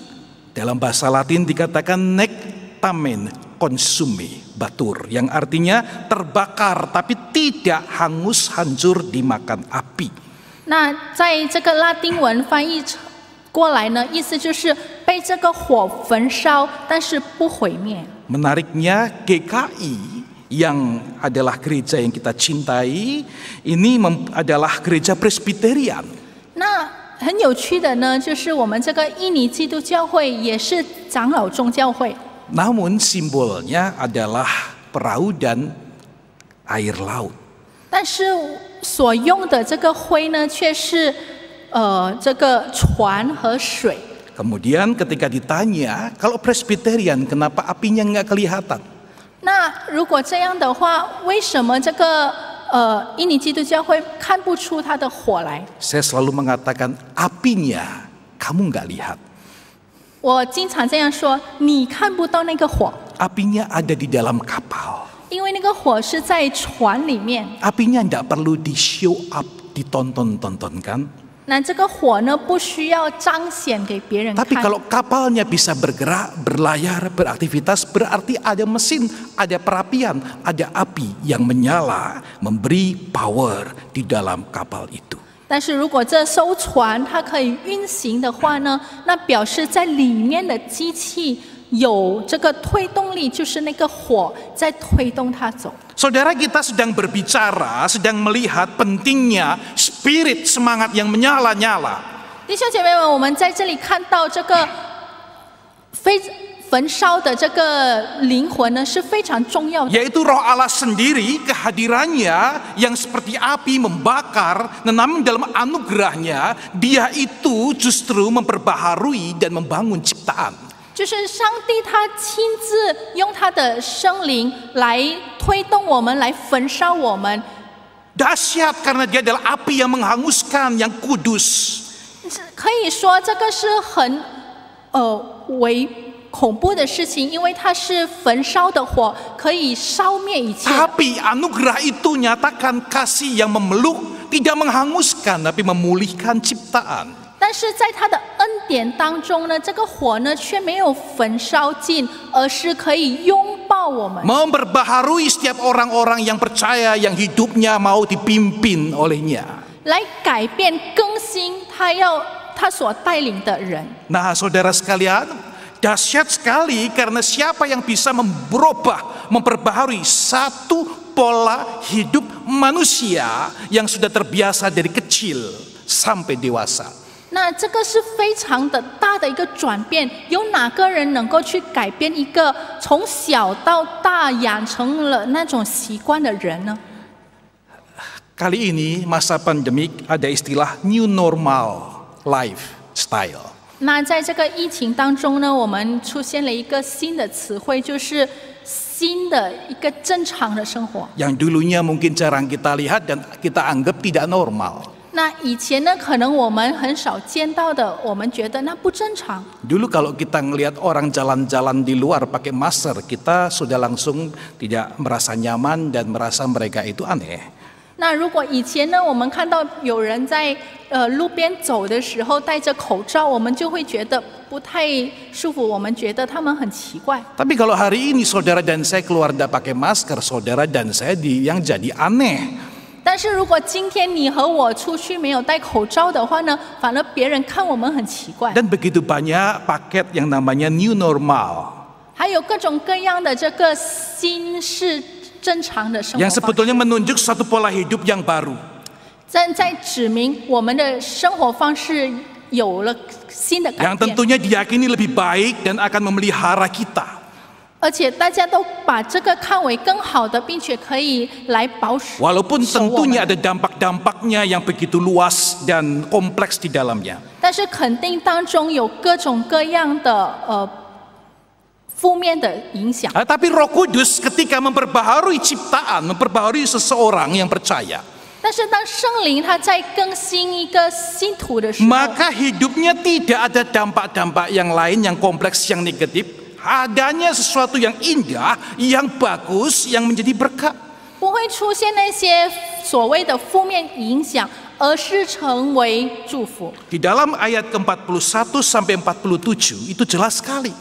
Dalam bahasa Latin dikatakan nec tamen consume batur, yang artinya terbakar tapi tidak hangus hancur dimakan api. 那在这个拉丁文翻译过来呢，意思就是被这个火焚烧，但是不毁灭。 Menariknya GKI yang adalah gereja yang kita cintai ini adalah gereja Presbyterian. 那很有趣的呢，就是我们这个印尼基督教会也是长老宗教会， Namun simbolnya adalah perahu dan air laut. 但是所用的这个徽呢，却是这个船和水。 Kemudian ketika ditanya, kalau Presbyterian kenapa apinya nggak kelihatan? 那如果这样的话，为什么这个印尼基督教会看不出它的火来？ Saya selalu mengatakan apinya kamu nggak lihat. 我经常这样说，你看不到那个火， Apinya ada di dalam kapal. 因为那个火是在船里面。 Apinya nggak perlu di show up, ditonton-tontonkan. 那这个火呢，不需要彰显给别人看。 Tapi kalau kapalnya bisa bergerak, berlayar, beraktivitas, berarti ada mesin, ada perapian, ada api yang menyala, memberi power di dalam kapal itu. 但是如果这艘船它可以运行的话呢，那表示在里面的机器有这个推动力，就是那个火在推动它走。 Saudara, kita sedang berbicara, sedang melihat pentingnya spirit semangat yang menyala-nyala. 弟兄姐妹们，我们在这里看到这个焚烧的这个灵魂呢，是非常重要的。 Yaitu roh Allah sendiri, kehadirannya yang seperti api membakar, namun dalam anugerahnya, dia itu justru memperbaharui dan membangun ciptaan. 就是上帝他亲自用他的生灵来推动我们，来焚烧我们。 Dahsyat karena dia adalah api yang menghanguskan, yang kudus. 可以说这个是很恐怖的事情，因为它是焚烧的火，可以烧灭一切。 Tapi anugerah itu nyatakan kasih yang memeluk, tidak menghanguskan, tapi memulihkan ciptaan. 但是在他的恩典当中呢，这个火呢却没有焚烧尽，而是可以拥抱我们， Memperbaharui setiap orang-orang yang percaya, yang hidupnya mau dipimpin olehnya. 来改变更新他所带领的人。 Nah, saudara sekalian, dahsyat sekali karena siapa yang bisa memberubah, memperbaharui satu pola hidup manusia yang sudah terbiasa dari kecil sampai dewasa. 那这个是非常的大的一个转变，有哪个人能够去改变一个从小到大养成了那种习惯的人呢？ Kali ini masa pandemik ada istilah new normal lifestyle. 那在这个疫情当中呢，我们出现了一个新的词汇，就是新的一个正常的生活。 Yang dulunya mungkin jarang kita lihat dan kita anggap tidak normal. 那以前呢，可能我们很少见到的，我们觉得那不正常。 Dulu kalau kita ngelihat orang jalan-jalan di luar pakai masker, kita sudah langsung tidak merasa nyaman dan merasa mereka itu aneh. 那如果以前呢，我们看到有人在路边走的时候戴着口罩，我们就会觉得不太舒服，我们觉得他们很奇怪。 Tapi kalau hari ini saudara dan saya keluar tidak pakai masker, saudara dan saya yang jadi aneh. 但是如果今天你和我出去没有戴口罩的话呢，反而别人看我们很奇怪。 Dan begitu banyak paket yang namanya new normal. 还有各种各样的这个新式正常的生活 Yang 方式， sebetulnya menunjuk suatu pola hidup yang baru. 在指明我们的生活方式有了新的改 yang 变， tentunya diyakini lebih baik dan akan memelihara kita. 而且大家都把这个看为更好的，并且可以来保守 Walaupun 守我 tentunya 们。 ada dampak-dampaknya yang begitu luas dan kompleks di dalamnya. 但是肯定当中有各种各样的负面的影响。 Tapi Roh Kudus ketika memperbaharui ciptaan, memperbaharui seseorang yang percaya, 但是当圣灵他在更新一个信徒的时候， maka hidupnya tidak ada dampak-dampak yang lain yang kompleks, yang negatif. Adanya sesuatu yang indah, yang bagus, yang menjadi berkat. 不会出现那些所谓的负面影响，而是成为祝福。 Di dalam ayat ke-41 sampai 47 itu jelas sekali.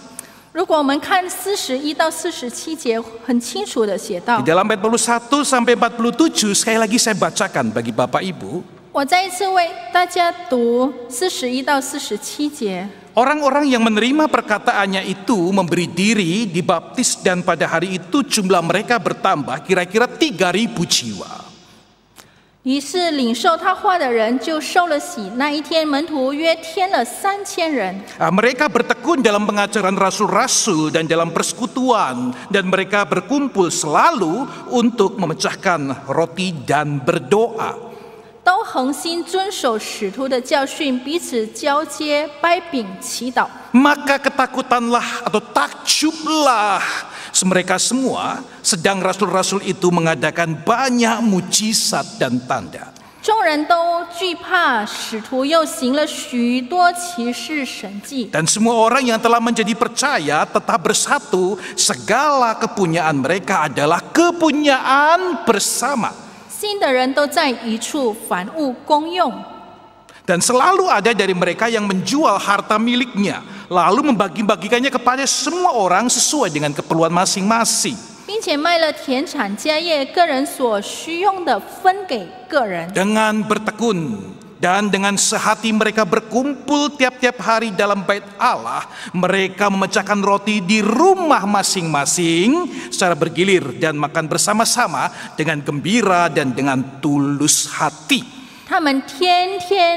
如果我们看41到47节，很清楚的写到 Di，dalam ayat 41 sampai 47 sekali lagi saya bacakan bagi Bapak Ibu. 我再一次为大家读41到47节。 Orang-orang yang menerima perkataannya itu memberi diri, dibaptis, dan pada hari itu jumlah mereka bertambah kira-kira 3.000 jiwa. 于是领受他话的人就受了洗，那一天门徒约添了3000人。 Mereka bertekun dalam pengajaran rasul-rasul dan dalam persekutuan, dan mereka berkumpul selalu untuk memecahkan roti dan berdoa. 都恒心遵守使徒的教训，彼此交接、掰饼、祈祷。 Maka ketakutanlah atau takjublah mereka semua, sedang rasul-rasul itu mengadakan banyak mujizat dan tanda. 众人都惧怕，使徒又行了许多奇事神迹。 Dan semua orang yang telah menjadi percaya tetap bersatu, segala kepunyaan mereka adalah kepunyaan bersama. 信的人都在一处，凡物公用。 Dan selalu ada dari mereka yang menjual harta miliknya, lalu membagi-bagikannya kepada semua orang sesuai dengan keperluan masing-masing. 并且卖了田产家业，个人所需用的分给个人。 Dengan bertekun dan dengan sehati mereka berkumpul tiap-tiap hari dalam bait Allah. Mereka memecahkan roti di rumah masing-masing secara bergilir dan makan bersama-sama dengan gembira dan dengan tulus hati. 他们天天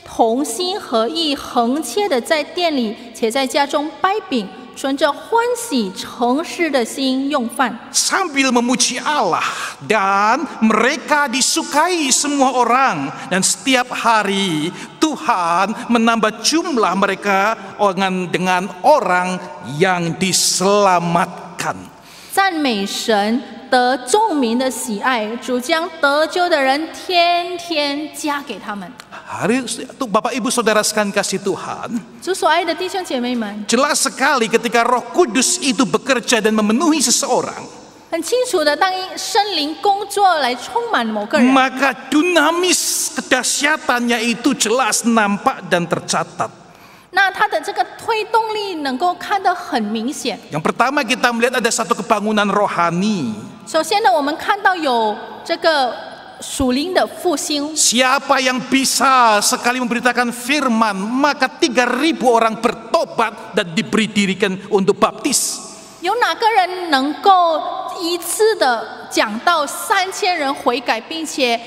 同心合意，恒切的在店里，且在家中掰饼，存着欢喜诚实的心用饭。 Sambil memuji Allah, dan mereka disukai semua orang, dan setiap hari Tuhan menambah jumlah mereka dengan orang yang diselamatkan. 赞美神，得众民的喜爱，主将得救的人天天加给他们。 Hari itu Bapak Ibu Saudara sekalian kasih Tuhan, 主所爱的弟兄姐妹们， jelas sekali ketika Roh Kudus itu bekerja dan memenuhi seseorang, 很清楚的，当圣灵工作来充满某个人， maka dinamis kedahsyatannya itu jelas nampak dan tercatat. 那他的这个推动力能够看得很明显。 Yang pertama kita melihat ada satu kebangunan rohani. 首先呢，我们看到有这个属灵的复兴。 Siapa yang bisa sekali memberitakan firman, maka 3.000 orang bertobat dan diberi dirikan untuk baptis. 有哪个人能够一次的讲到3000人悔改，并且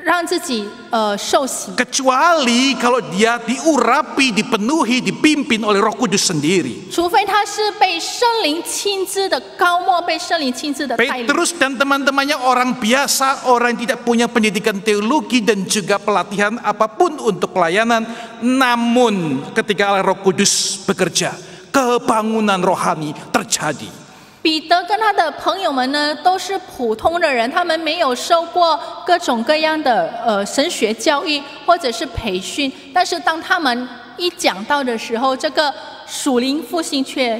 让自己受洗？ Kecuali kalau dia diurapi, dipenuhi, dipimpin oleh Roh Kudus sendiri. 除非他是被圣灵亲自的高莫，被圣灵亲自的带领。 Petrus dan teman-temannya orang biasa, orang yang tidak punya pendidikan teologi dan juga pelatihan apapun untuk pelayanan. Namun ketika Roh Kudus bekerja, kebangunan rohani terjadi. 彼得跟他的朋友们呢，都是普通的人，他们没有受过各种各样的神学教育或者是培训，但是当他们一讲到的时候，这个属灵复兴却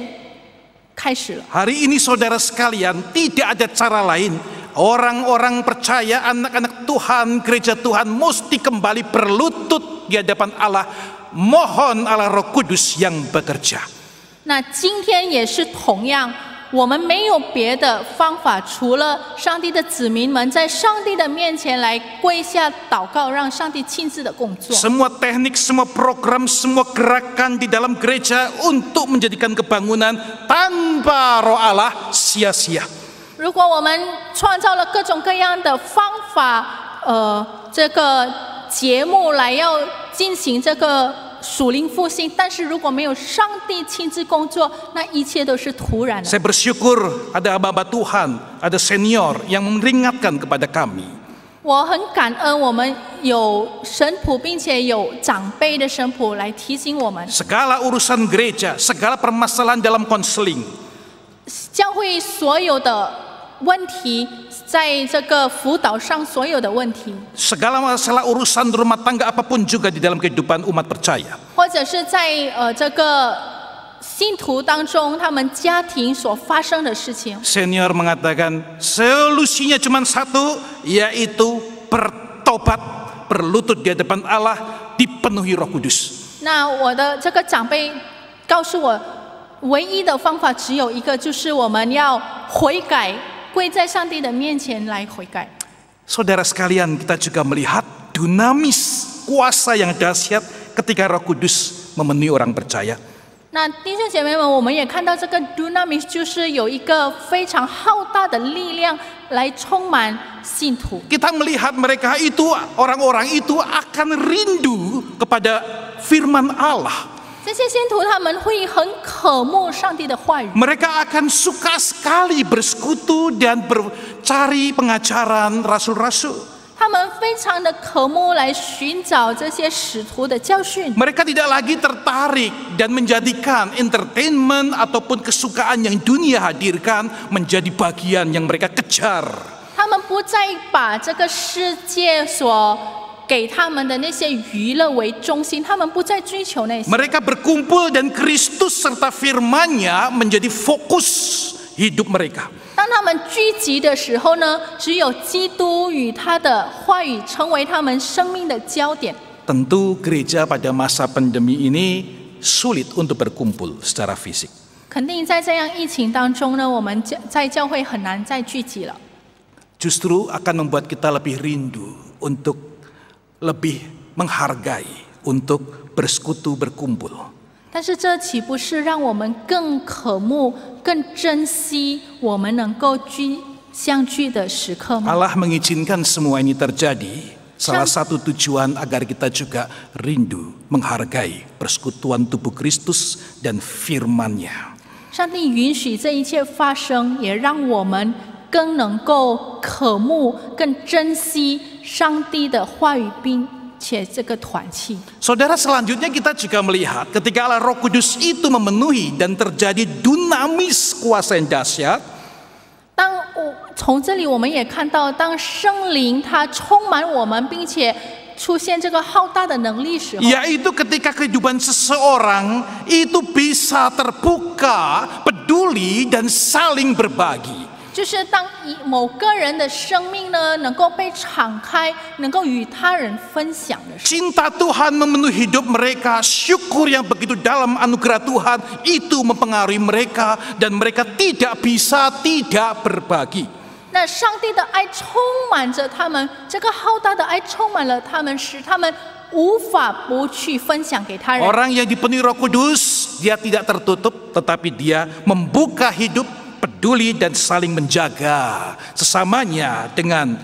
开始了。 Hari ini saudara sekalian, tidak ada cara lain. Orang-orang percaya, anak-anak Tuhan, gereja Tuhan mesti kembali berlutut di hadapan Allah. Mohon Allah Roh Kudus yang bekerja. 那今天也是同样，我们没有别的方法，除了上帝的子民们在上帝的面前来跪下祷告，让上帝亲自的工作。 Semua teknik, semua program, semua gerakan di dalam gereja untuk menjadikan kebangunan tanpa Roh Allah sia-sia. 如果我们创造了各种各样的方法，这个节目来要进行这个属灵复兴，但是如果没有上帝亲自工作，那一切都是徒然的。 Saya bersyukur ada hamba Tuhan, ada senior yang memperingatkan kepada kami. 我很感恩我们有神仆，并且有长辈的神仆来提醒我们， Segala urusan gereja, segala permasalahan dalam konseling, 教会所有的问题，在这个辅导上所有的问题， segala masalah urusan rumah tangga apapun juga di dalam kehidupan umat percaya. 或者是在这个信徒当中，他们家庭所发生的事情。 Senior mengatakan solusinya cuma satu, yaitu bertobat, berlutut di hadapan Allah, dipenuhi Roh Kudus. 那我的这个长辈告诉我，唯一的方法只有一个，就是我们要悔改，跪在上帝的面前来悔改。 Saudara sekalian, kita juga melihat dinamis kuasa yang dahsyat ketika Roh Kudus memenuhi orang percaya. 那弟兄姐妹们，我们也看到这个 dunamis 就是有一个非常浩大的力量来充满信徒。 Kita melihat mereka itu, orang-orang itu akan rindu kepada firman Allah. 这些信徒他们会很渴慕上帝的话语， Mereka akan suka sekali bersekutu dan bercari pengajaran rasul-rasul. 他们非常的渴慕来寻找这些使徒的教训。 Mereka tidak lagi tertarik dan menjadikan entertainment ataupun kesukaan yang dunia hadirkan menjadi bagian yang mereka kejar. 他们不再把这个世界所给他们的那些娱乐为中心，他们不再追求那些。 Mereka berkumpul dan Kristus serta firman-Nya menjadi fokus hidup mereka. 当他们聚集的时候呢，只有基督与他的话语成为他们生命的焦点。 Tentu gereja pada masa pandemi ini sulit untuk berkumpul secara fisik. 肯定在这样疫情当中呢，我们在教会很难再聚集了。 Justru akan membuat kita lebih rindu untuk lebih menghargai untuk bersekutu berkumpul. 但是这岂不是让我们更渴慕、更珍惜我们能够相聚的时刻吗？ Allah mengizinkan semua ini terjadi. Salah satu tujuan agar kita juga rindu menghargai persekutuan tubuh Kristus dan firman-Nya. 上帝允许这一切发生，也让我们更能够渴慕、更珍惜上帝的话语，并且这个团契。 Saudara, selanjutnya kita juga melihat ketika Allah Roh Kudus itu memenuhi dan terjadi dunamis kuasa yang dahsyat. 从这里我们也看到，当圣灵它充满我们，并且出现这个浩大的能力时候， Yaitu ketika kehidupan seseorang itu bisa terbuka, peduli dan saling berbagi. 就是当某个人的生命呢能够被敞开，能够与他人分享的时候， Cinta Tuhan memenuhi hidup mereka, syukur yang begitu dalam anugerah Tuhan itu mempengaruhi mereka dan mereka tidak bisa tidak berbagi. 那上帝的爱充满着他们，这个浩大的爱充满了他们，使他们无法不去分享给他人。 Orang yang dipenuhi Roh Kudus, dia tidak tertutup, tetapi dia membuka hidup, peduli dan saling menjaga sesamanya dengan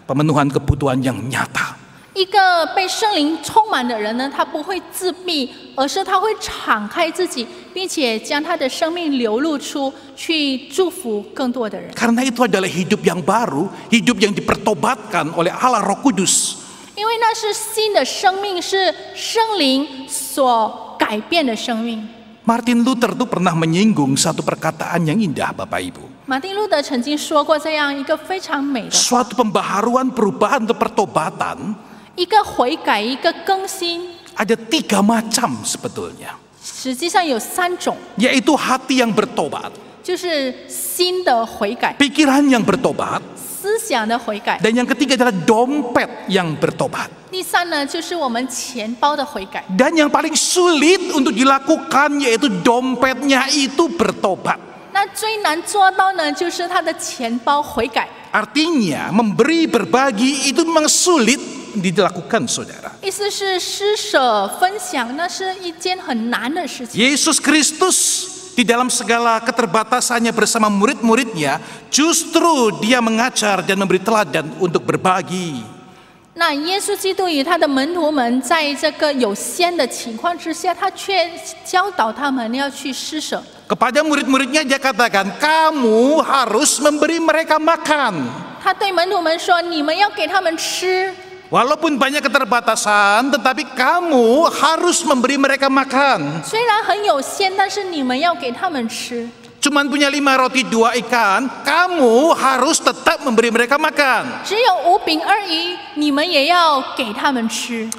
pemenuhan kebutuhan yang nyata. 一个被圣灵充满的人呢，他不会自闭，而是他会敞开自己，并且将他的生命流露出去，祝福更多的人。 Karena itu adalah hidup yang baru, hidup yang dipertobatkan oleh Allah Roh Kudus. 因为那是新的生命，是圣灵所改变的生命。 Martin Luther itu pernah menyinggung satu perkataan yang indah, Bapak Ibu. 马丁路德曾经说过这样一个非常美的话， Suatu pembaharuan, perubahan atau pertobatan 一个悔改，一个更新， ada 3 macam sebetulnya. 实际上有3种， Yaitu hati yang bertobat, 就是心的悔改、 pikiran yang bertobat, 思想的悔改。 dan yang ketiga adalah dompet yang bertobat. 第3呢，就是我们钱包的悔改。 Dan yang paling sulit untuk dilakukan yaitu dompetnya itu bertobat. 那最难做到呢，就是他的钱包悔改。 Artinya memberi berbagi itu memang sulit dilakukan, saudara. 意思是施舍分享，那是一件很难的事情。 Yesus Kristus di dalam segala keterbatasannya bersama murid-muridnya, justru dia mengajar dan memberi teladan untuk berbagi. 那耶稣基督与他的门徒们在这个有限的情况之下，他却教导他们要去施舍。 Kepada murid-muridnya dia katakan, kamu harus memberi mereka makan. 他对门徒们说：“你们要给他们吃。 Walaupun banyak keterbatasan, tetapi kamu harus memberi mereka makan. 虽然很有限，但是你们要给他们吃。 Cuman punya 5 roti 2 ikan, kamu harus tetap memberi mereka makan. 只有5饼2鱼，你们也要给他们吃。”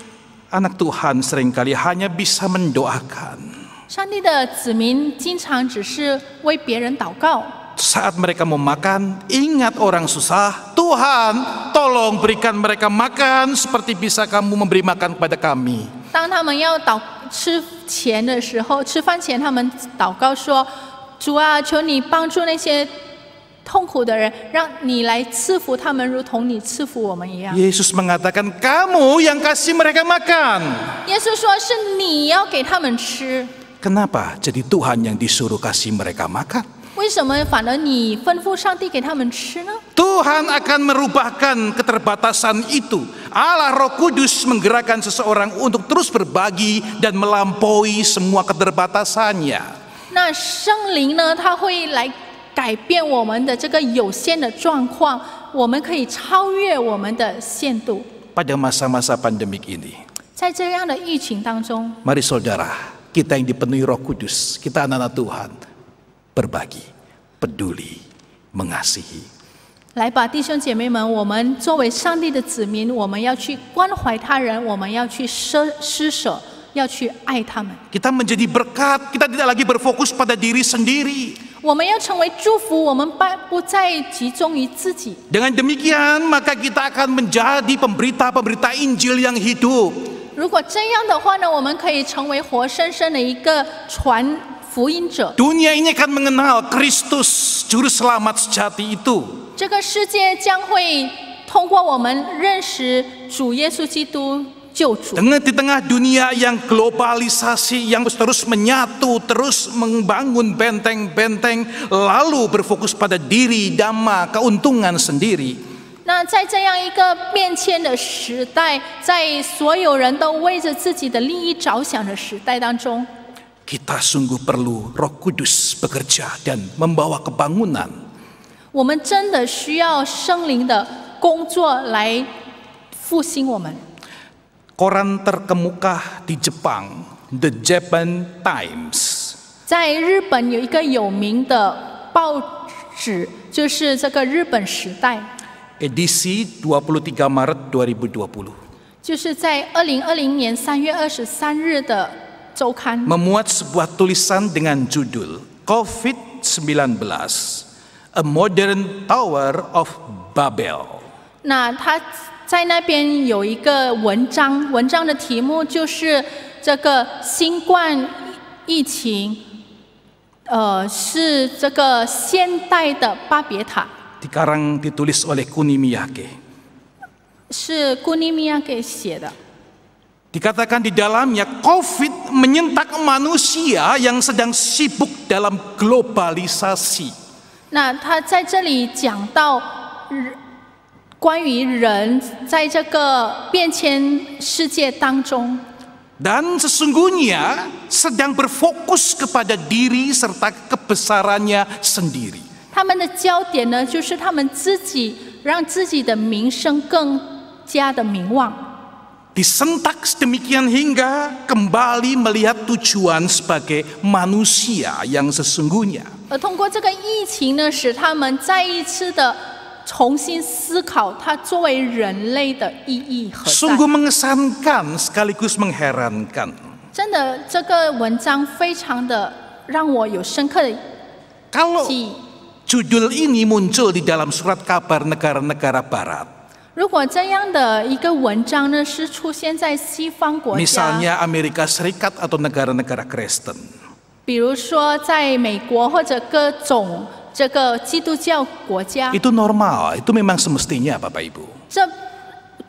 Anak Tuhan seringkali hanya bisa mendoakan. 上帝的子民经常只是为别人祷告。 Saat mereka mau makan, ingat orang susah. Tuhan, tolong berikan mereka makan seperti bisa kamu memberi makan kepada kami. 当他们要吃前的时候，吃饭前他们祷告说：“主啊，求你帮助那些痛苦的人，让你来赐福他们，如同你赐福我们一样。” Yesus mengatakan, kamu yang kasih mereka makan. 耶稣说：“是你要给他们吃。” Kenapa jadi Tuhan yang disuruh kasih mereka makan? 为什么反而你吩咐上帝给他们吃呢？ Tuhan akan merubahkan keterbatasan itu. Allah Roh Kudus menggerakkan seseorang untuk terus berbagi dan melampaui semua keterbatasannya. 那圣灵呢，他会来改变我们的这个有限的状况，我们可以超越我们的限度。 Pada masa-masa pandemik ini, 在这样的疫情当中， mari saudara, kita yang dipenuhi Roh Kudus, kita anak-anak Tuhan, berbagi, peduli, mengasihi. 来吧，弟兄姐妹们，我们作为上帝的子民，我们要去关怀他人，我们要去施舍，要去爱他们。 Kita menjadi berkat, kita tidak lagi berfokus pada diri sendiri. 我们要成为祝福，我们不再集中于自己。 Dengan demikian, maka kita akan menjadi pemberita-pemberita Injil yang hidup. 如果这样的话呢，我们可以成为活生生的一个传福音者。 Dunia ini akan mengenal Kristus, Juru Selamat sejati itu. 这个世界将会通过我们认识主耶稣基督救主。 Dengan di tengah dunia yang globalisasi, yang terus menyatu, terus membangun benteng-benteng, lalu berfokus pada diri, dhamma, keuntungan sendiri. 那在这样一个变迁的时代，在所有人都为着自己的利益着想的时代当中， Kita sungguh perlu Roh Kudus bekerja dan membawa kebangunan. 我们真的需要圣灵的工作来复兴我们。 Koran terkemuka di Jepang, The Japan Times. 在日本有一个有名的报纸，就是这个日本时代， Edisi 23 Maret 2020. 就是在2020年3月23日的周刊， Memuat sebuah tulisan dengan judul COVID-19, A Modern Tower of Babel. 那他在那边有一个文章，文章的题目就是这个新冠疫情，是这个现代的巴别塔， Dikarang ditulis oleh Kunimiyake. 是古尼米亚给写的。 Dikatakan di dalamnya COVID menyentak manusia yang sedang sibuk dalam globalisasi. 那他在这里讲到关于人在这个变迁世界当中， Dan sesungguhnya sedang berfokus kepada diri serta kebesarannya sendiri. 他们的焦点呢，就是他们自己让自己的名声更加的名望。 Disentak sedemikian hingga kembali melihat tujuan sebagai manusia yang sesungguhnya. 而通过这个疫情呢，使他们再一次的重新思考他作为人类的意义何在。 Sungguh mengesankan sekaligus mengherankan. 真的，这个文章非常的让我有深刻的 Kalau 记忆。 judul ini muncul di dalam surat kabar negara-negara barat. 如果这样的一个文章呢，是出现在西方国家， Misalnya Amerika Serikat atau negara-negara Kristen. 比如说在美国或者各种这个基督教国家， Itu normal, itu memang semestinya Bapak Ibu. 这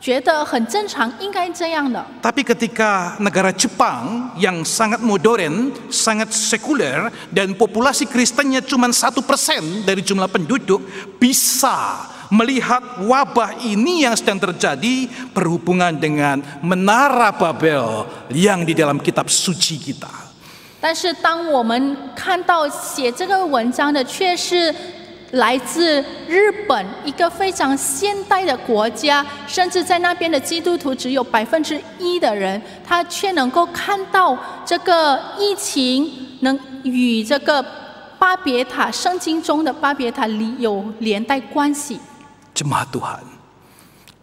觉得很正常，应该这样的。 Tapi ketika negara Jepang yang sangat modern, sangat sekuler, dan populasi Kristennya cuma 1% dari jumlah penduduk bisa Melihat wabah ini yang sedang terjadi berhubungan dengan menara Babel yang di dalam kitab suci kita. 但是当我们看到写这个文章的却是来自日本一个非常现代的国家，甚至在那边的基督徒只有1%的人，他却能够看到这个疫情能与这个巴别塔圣经中的巴别塔有连带关系。 Jemaat Tuhan,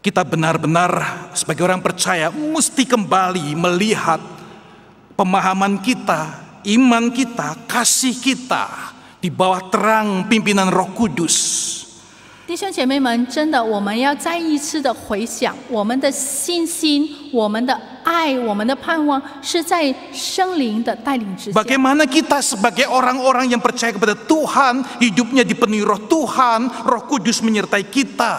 kita benar-benar sebagai orang percaya mesti kembali melihat pemahaman kita, iman kita, kasih kita di bawah terang pimpinan Roh Kudus. 弟兄姐妹们，真的，我们要再一次的回想，我们的信心、我们的爱、我们的盼望，是在圣灵的带领之下。 Bagaimana kita sebagai orang-orang yang percaya kepada Tuhan, hidupnya dipenuhi Roh Tuhan, Roh Kudus menyertai kita.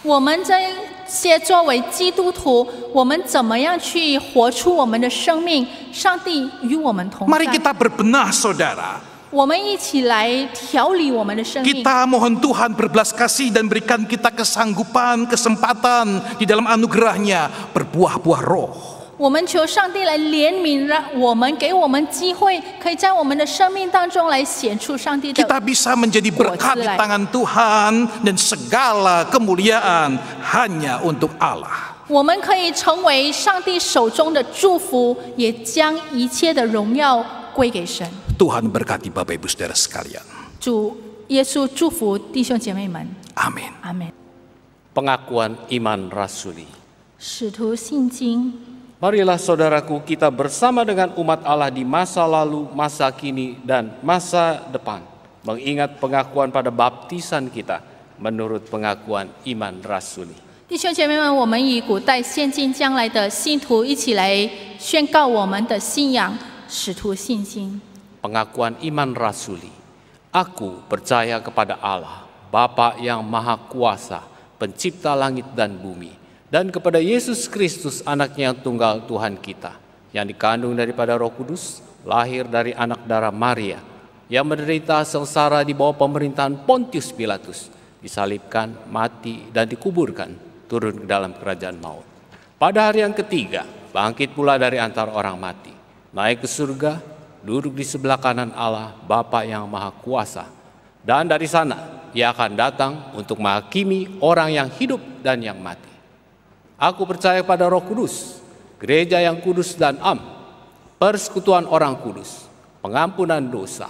我们这些作为基督徒，我们怎么样去活出我们的生命？上帝与我们同 Mari 在。 kita berbenah, saudara. 我们一起来调理我们的生命。 Kita mohon Tuhan berbelas kasih dan berikan kita kesanggupan, kesempatan di dalam anugerahnya berbuah-buah roh. 我们求上帝来怜悯，让我们给我们机会，可以在我们的生命当中来显出上帝的。 Kita bisa menjadi berkat di tangan Tuhan dan segala kemuliaan hanya untuk Allah. 我们可以成为上帝手中的祝福，也将一切的荣耀归给神。 Tuhan berkati Bapak Ibu Saudara sekalian. 主耶稣祝福弟兄姐妹们。 Amin. 阿门。 Pengakuan iman rasuli. 使徒信经。 Marilah saudaraku, kita bersama dengan umat Allah di masa lalu, masa kini, dan masa depan, mengingat pengakuan pada baptisan kita menurut pengakuan iman rasuli. 弟兄姐妹们，我们以古代、现今、将来的信徒一起来宣告我们的信仰，使徒信经。 Pengakuan iman rasuli. Aku percaya kepada Allah, Bapa yang Maha Kuasa, Pencipta langit dan bumi, dan kepada Yesus Kristus, Anaknya yang tunggal Tuhan kita, yang dikandung daripada Roh Kudus, lahir dari anak darah Maria, yang menderita sengsara di bawah pemerintahan Pontius Pilatus, disalibkan, mati, dan dikuburkan, turun ke dalam kerajaan maut. Pada hari yang ketiga, bangkit pula dari antara orang mati, naik ke surga, duduk di sebelah kanan Allah, Bapa yang Maha Kuasa. Dan dari sana, Ia akan datang untuk menghakimi orang yang hidup dan yang mati. Aku percaya pada Roh Kudus, gereja yang kudus dan am, persekutuan orang kudus, pengampunan dosa,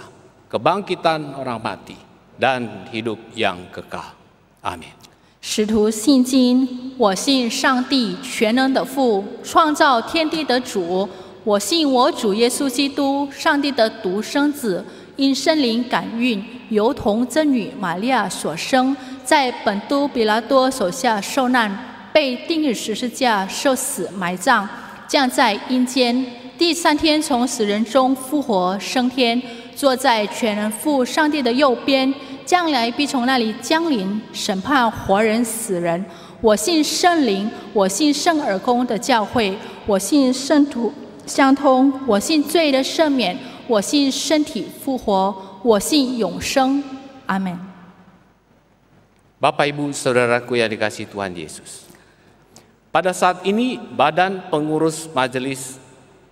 kebangkitan orang mati, dan hidup yang kekal. Amin. 使徒信经，我信上帝全能的父，创造天地的主。我信我主耶稣基督，上帝的独生子，因圣灵感孕，由童真女玛利亚所生，在本都比拉多手下受难，被钉于十字架，受死，埋葬，降在阴间，第3天从死人中复活升天，坐在全能父上帝的右边，将来必从那里降临审判活人死人。我信圣灵，我信圣耳公的教会，我信圣徒相通，我信罪的赦免，我信身体复活，我信永生。阿门。 Bapak Ibu Saudaraku yang dikasihi Tuhan Yesus. Pada saat ini Badan Pengurus Majelis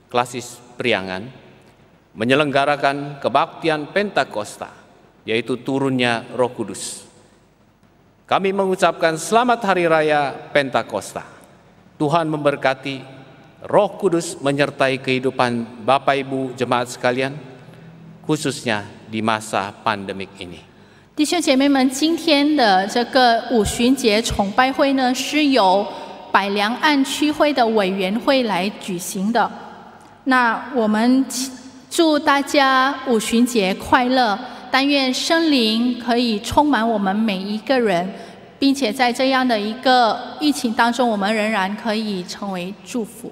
Klasis Priangan menyelenggarakan kebaktian Pentakosta, yaitu turunnya Roh Kudus. Kami mengucapkan selamat Hari Raya Pentakosta. Tuhan memberkati, Roh Kudus menyertai kehidupan Bapak Ibu jemaat sekalian, khususnya di masa pandemik ini. 弟兄姐妹们，今天的这个五旬节崇拜会呢，是由百良岸区会的委员会来举行的。那我们祝大家五旬节快乐，但愿圣灵可以充满我们每一个人，并且在这样的一个疫情当中，我们仍然可以成为祝福。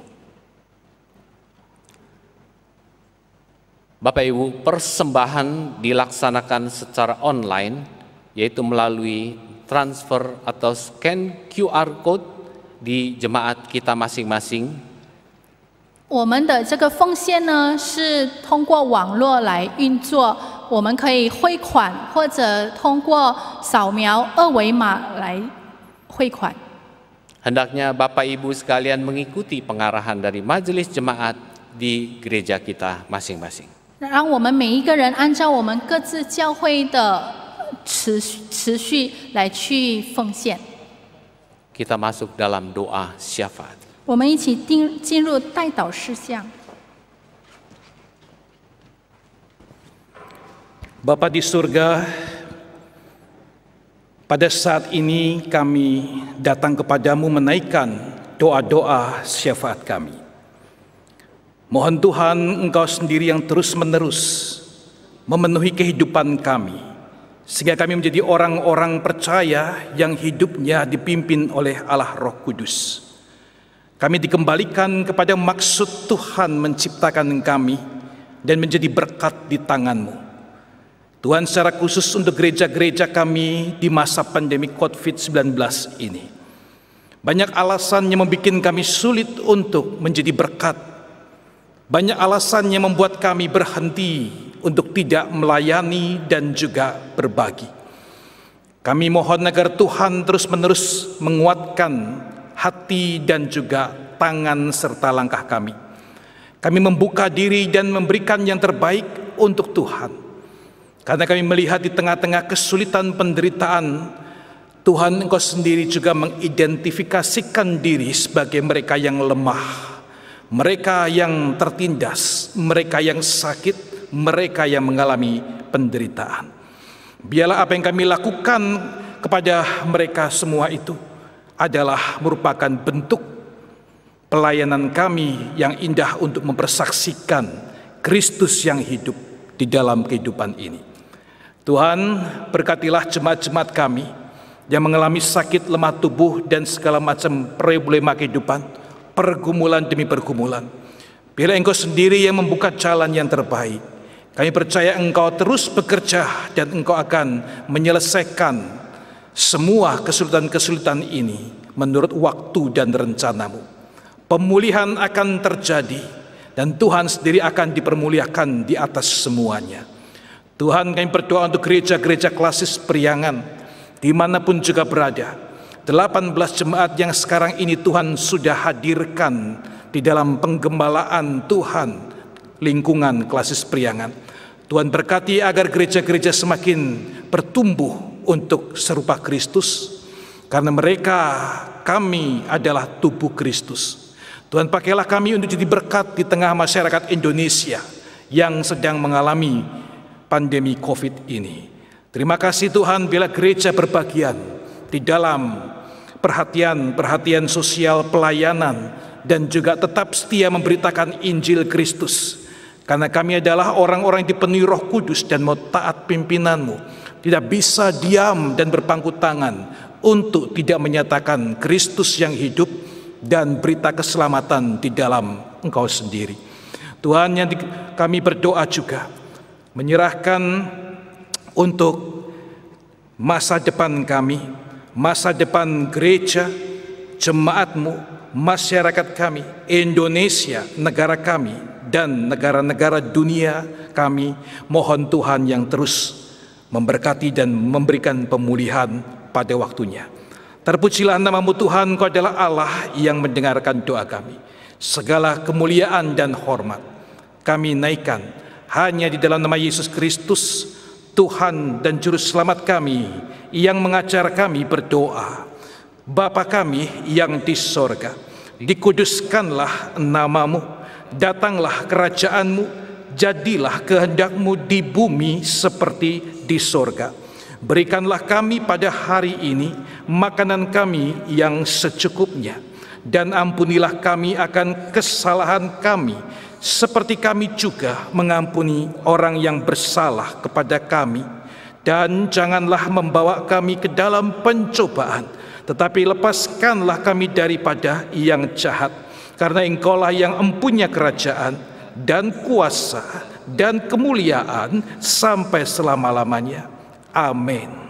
Bapak Ibu, persembahan dilaksanakan secara online, yaitu melalui transfer atau scan QR code di jemaat kita masing-masing. 我们的这个奉献呢，是通过网络来运作。我们可以汇款，或者通过扫描二维码来汇款。 Hendaknya Bapak Ibu sekalian mengikuti pengarahan dari majelis jemaat di gereja kita masing-masing. 让我们每一个人按照我们各自教会的持续来去奉献。 Kita masuk dalam doa syafaat. 我们一起进入代祷事项。 Bapa di surga, pada saat ini kami datang kepadamu menaikkan doa-doa syafaat kami. Mohon Tuhan Engkau sendiri yang terus-menerus memenuhi kehidupan kami, sehingga kami menjadi orang-orang percaya yang hidupnya dipimpin oleh Allah Roh Kudus. Kami dikembalikan kepada maksud Tuhan menciptakan kami dan menjadi berkat di tangan-Mu. Tuhan, secara khusus untuk gereja-gereja kami di masa pandemi COVID-19 ini. Banyak alasan yang membuat kami sulit untuk menjadi berkat. Banyak alasan yang membuat kami berhenti untuk tidak melayani dan juga berbagi. Kami mohon agar Tuhan terus-menerus menguatkan hati dan juga tangan serta langkah kami. Kami membuka diri dan memberikan yang terbaik untuk Tuhan. Karena kami melihat di tengah-tengah kesulitan penderitaan, Tuhan Engkau sendiri juga mengidentifikasikan diri sebagai mereka yang lemah, mereka yang tertindas, mereka yang sakit, mereka yang mengalami penderitaan. Biarlah apa yang kami lakukan kepada mereka semua itu adalah merupakan bentuk pelayanan kami yang indah untuk mempersaksikan Kristus yang hidup di dalam kehidupan ini. Tuhan, berkatilah jemaat-jemaat kami yang mengalami sakit lemah tubuh dan segala macam problema kehidupan, pergumulan demi pergumulan. Biarlah Engkau sendiri yang membuka jalan yang terbaik. Kami percaya Engkau terus bekerja dan Engkau akan menyelesaikan semua kesulitan-kesulitan ini menurut waktu dan rencana-Mu. Pemulihan akan terjadi dan Tuhan sendiri akan dipermuliakan di atas semuanya. Tuhan, kami berdoa untuk gereja-gereja Klasis Priangan dimanapun juga berada. 18 jemaat yang sekarang ini Tuhan sudah hadirkan di dalam penggembalaan Tuhan lingkungan Klasis Priangan. Tuhan berkati agar gereja-gereja semakin bertumbuh untuk serupa Kristus, karena mereka, kami adalah tubuh Kristus. Tuhan, pakailah kami untuk jadi berkat di tengah masyarakat Indonesia yang sedang mengalami pandemi COVID ini. Terima kasih Tuhan, bila gereja berbagian di dalam perhatian sosial pelayanan dan juga tetap setia memberitakan Injil Kristus. Karena kami adalah orang-orang yang dipenuhi Roh Kudus dan mau taat pimpinan-Mu, tidak bisa diam dan berpangku tangan untuk tidak menyatakan Kristus yang hidup dan berita keselamatan di dalam Engkau sendiri. Tuhan, yang kami berdoa juga menyerahkan untuk masa depan kami, masa depan gereja, jemaat-Mu, masyarakat kami, Indonesia, negara kami, dan negara-negara dunia kami. Mohon Tuhan yang terus memberkati dan memberikan pemulihan pada waktunya. Terpujilah nama-Mu Tuhan, Kau adalah Allah yang mendengarkan doa kami. Segala kemuliaan dan hormat kami naikkan hanya di dalam nama Yesus Kristus, Tuhan dan Juru Selamat kami, yang mengajar kami berdoa. Bapa kami yang di sorga, dikuduskanlah nama-Mu, datanglah kerajaan-Mu, jadilah kehendak-Mu di bumi seperti di sorga. Berikanlah kami pada hari ini makanan kami yang secukupnya, dan ampunilah kami akan kesalahan kami, seperti kami juga mengampuni orang yang bersalah kepada kami. Dan janganlah membawa kami ke dalam pencobaan, tetapi lepaskanlah kami daripada yang jahat. Karena Engkaulah yang empunya kerajaan dan kuasa dan kemuliaan sampai selama-lamanya. Amin.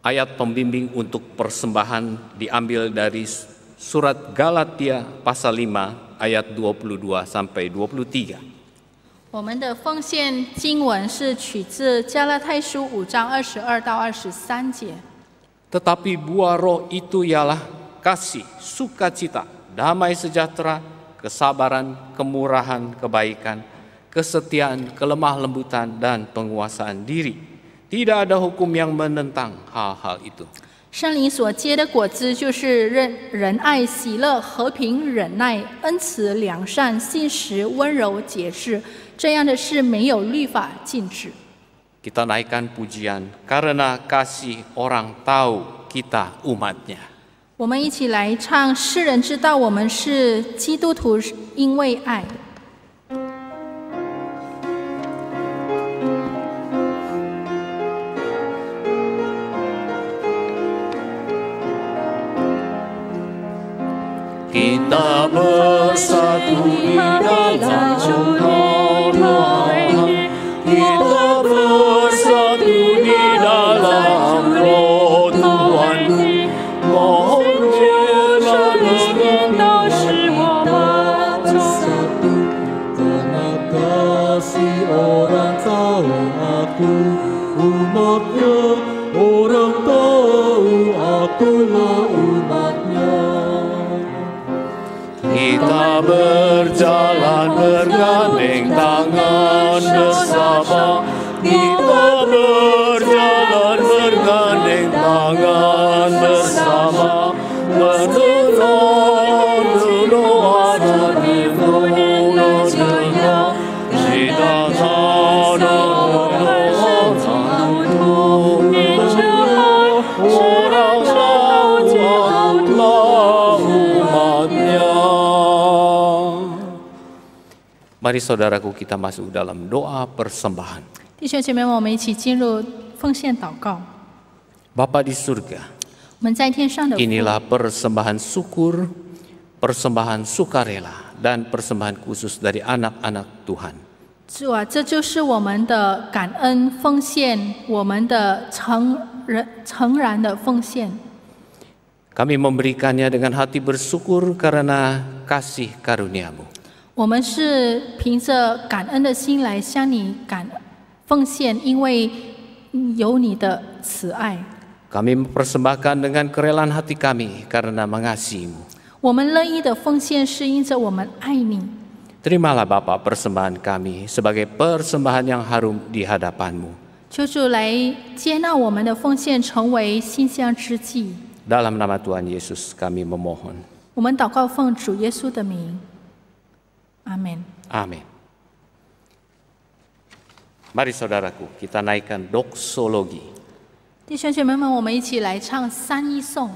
Ayat pembimbing untuk persembahan diambil dari surat Galatia pasal 5 ayat 22 sampai 23. 我们的奉献经文是取自加拉太书5章22到23节。 Tetapi buah roh itu ialah kasih, sukacita, damai sejahtera, kesabaran, kemurahan, kebaikan, kesetiaan, kelemah lembutan, dan penguasaan diri. Tidak ada hukum yang menentang hal-hal itu. 圣灵所结的果子就是仁爱、喜乐、和平、忍耐、恩慈、良善、信实、温柔、节制，这样的事没有律法禁止。 Kita naikkan pujian karena kasih orang tahu kita umatnya. 我们一起来唱，世人知道我们是基督徒，因为爱。 Kita bersatu di dalam Tuhan. Kita bersatu di dalam roh Tuhan. Mohon kiranya engkau bersatu karena kasih orang tahu aku umatnya. Orang tahu akulah umatnya. Kita berjalan bergandeng tangan bersama. Kita berjalan bergandeng tangan bersama. Menolong doa dan pertolongannya. Sedang ada orang tahu akulah umatnya. Mari saudaraku, kita masuk dalam doa persembahan. 弟兄姐妹们，我们一起进入奉献祷告。 Bapa di surga, 我们在天上的父， inilah persembahan syukur, persembahan sukarela, dan persembahan khusus dari anak-anak Tuhan. 主啊，这就是我们的感恩奉献，我们的诚然的奉献。 Kami memberikannya dengan hati bersyukur karena kasih karuniamu. 我们是凭着感恩的心来向你奉献，因为有你的慈爱。 Kami mempersembahkan dengan kerelaan hati kami karena mengasihimu. 我们乐意的奉献是因着我们爱你。 Terimalah Bapa persembahan kami sebagai persembahan yang harum di hadapanmu. 求主来接纳我们的奉献，成为馨香之祭。 Dalam nama Tuhan Yesus kami memohon. 我们祷告奉主耶稣的名，阿门。 Amin. Mari saudaraku, kita naikkan doksologi. 弟兄姐妹们，我们一起来唱三一颂。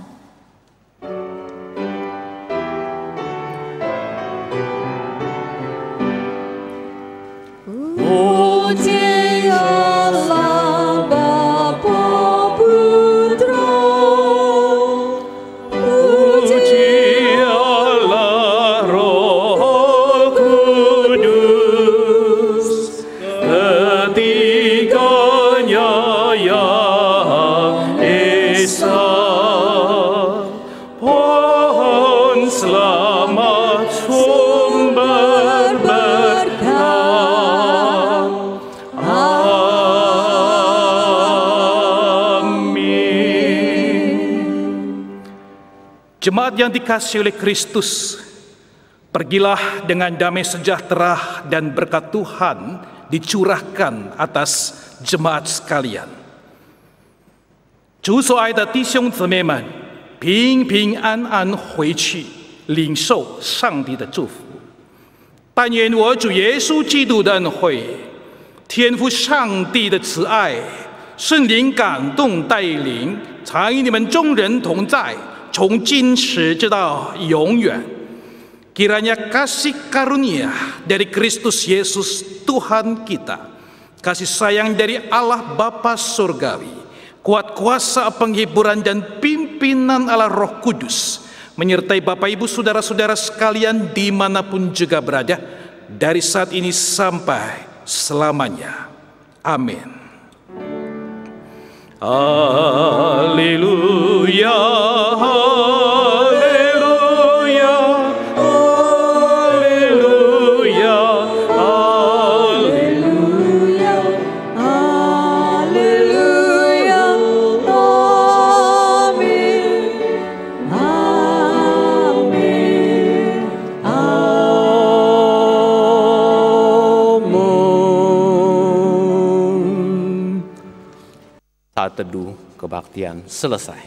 Puji Allah Bapa Putra, puji Allah Roh Kudus, ketiganya yang esa. Pohon selamat sumber berkah. Jemaat yang dikasihi oleh Kristus, pergilah dengan damai sejahtera dan berkat Tuhan dicurahkan atas jemaat sekalian。主所爱的弟兄姊妹们，平平安安回去，领受上帝的祝福。但愿我主耶稣基督的恩惠、天父上帝的慈爱、圣灵感动带领，常与你们众人同在。 从今时直到永远, kiranya kasih karunia dari Kristus Yesus Tuhan kita, kasih sayang dari Allah Bapa Surgawi, kuat kuasa penghiburan dan pimpinan Allah Roh Kudus, menyertai Bapak Ibu saudara-saudara sekalian dimanapun juga berada, dari saat ini sampai selamanya. Amin. Haleluya, haleluya, haleluya, haleluya. Haleluya, amin, amin, amin. Saat teduh kebaktian selesai.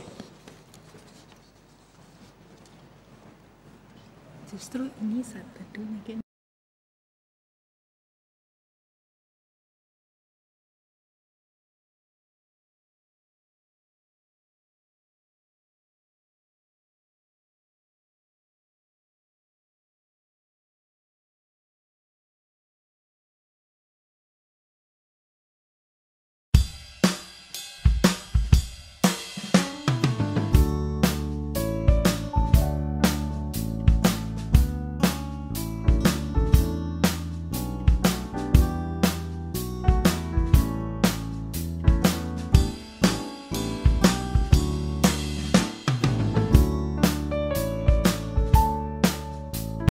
Justru ini saat teduh mungkin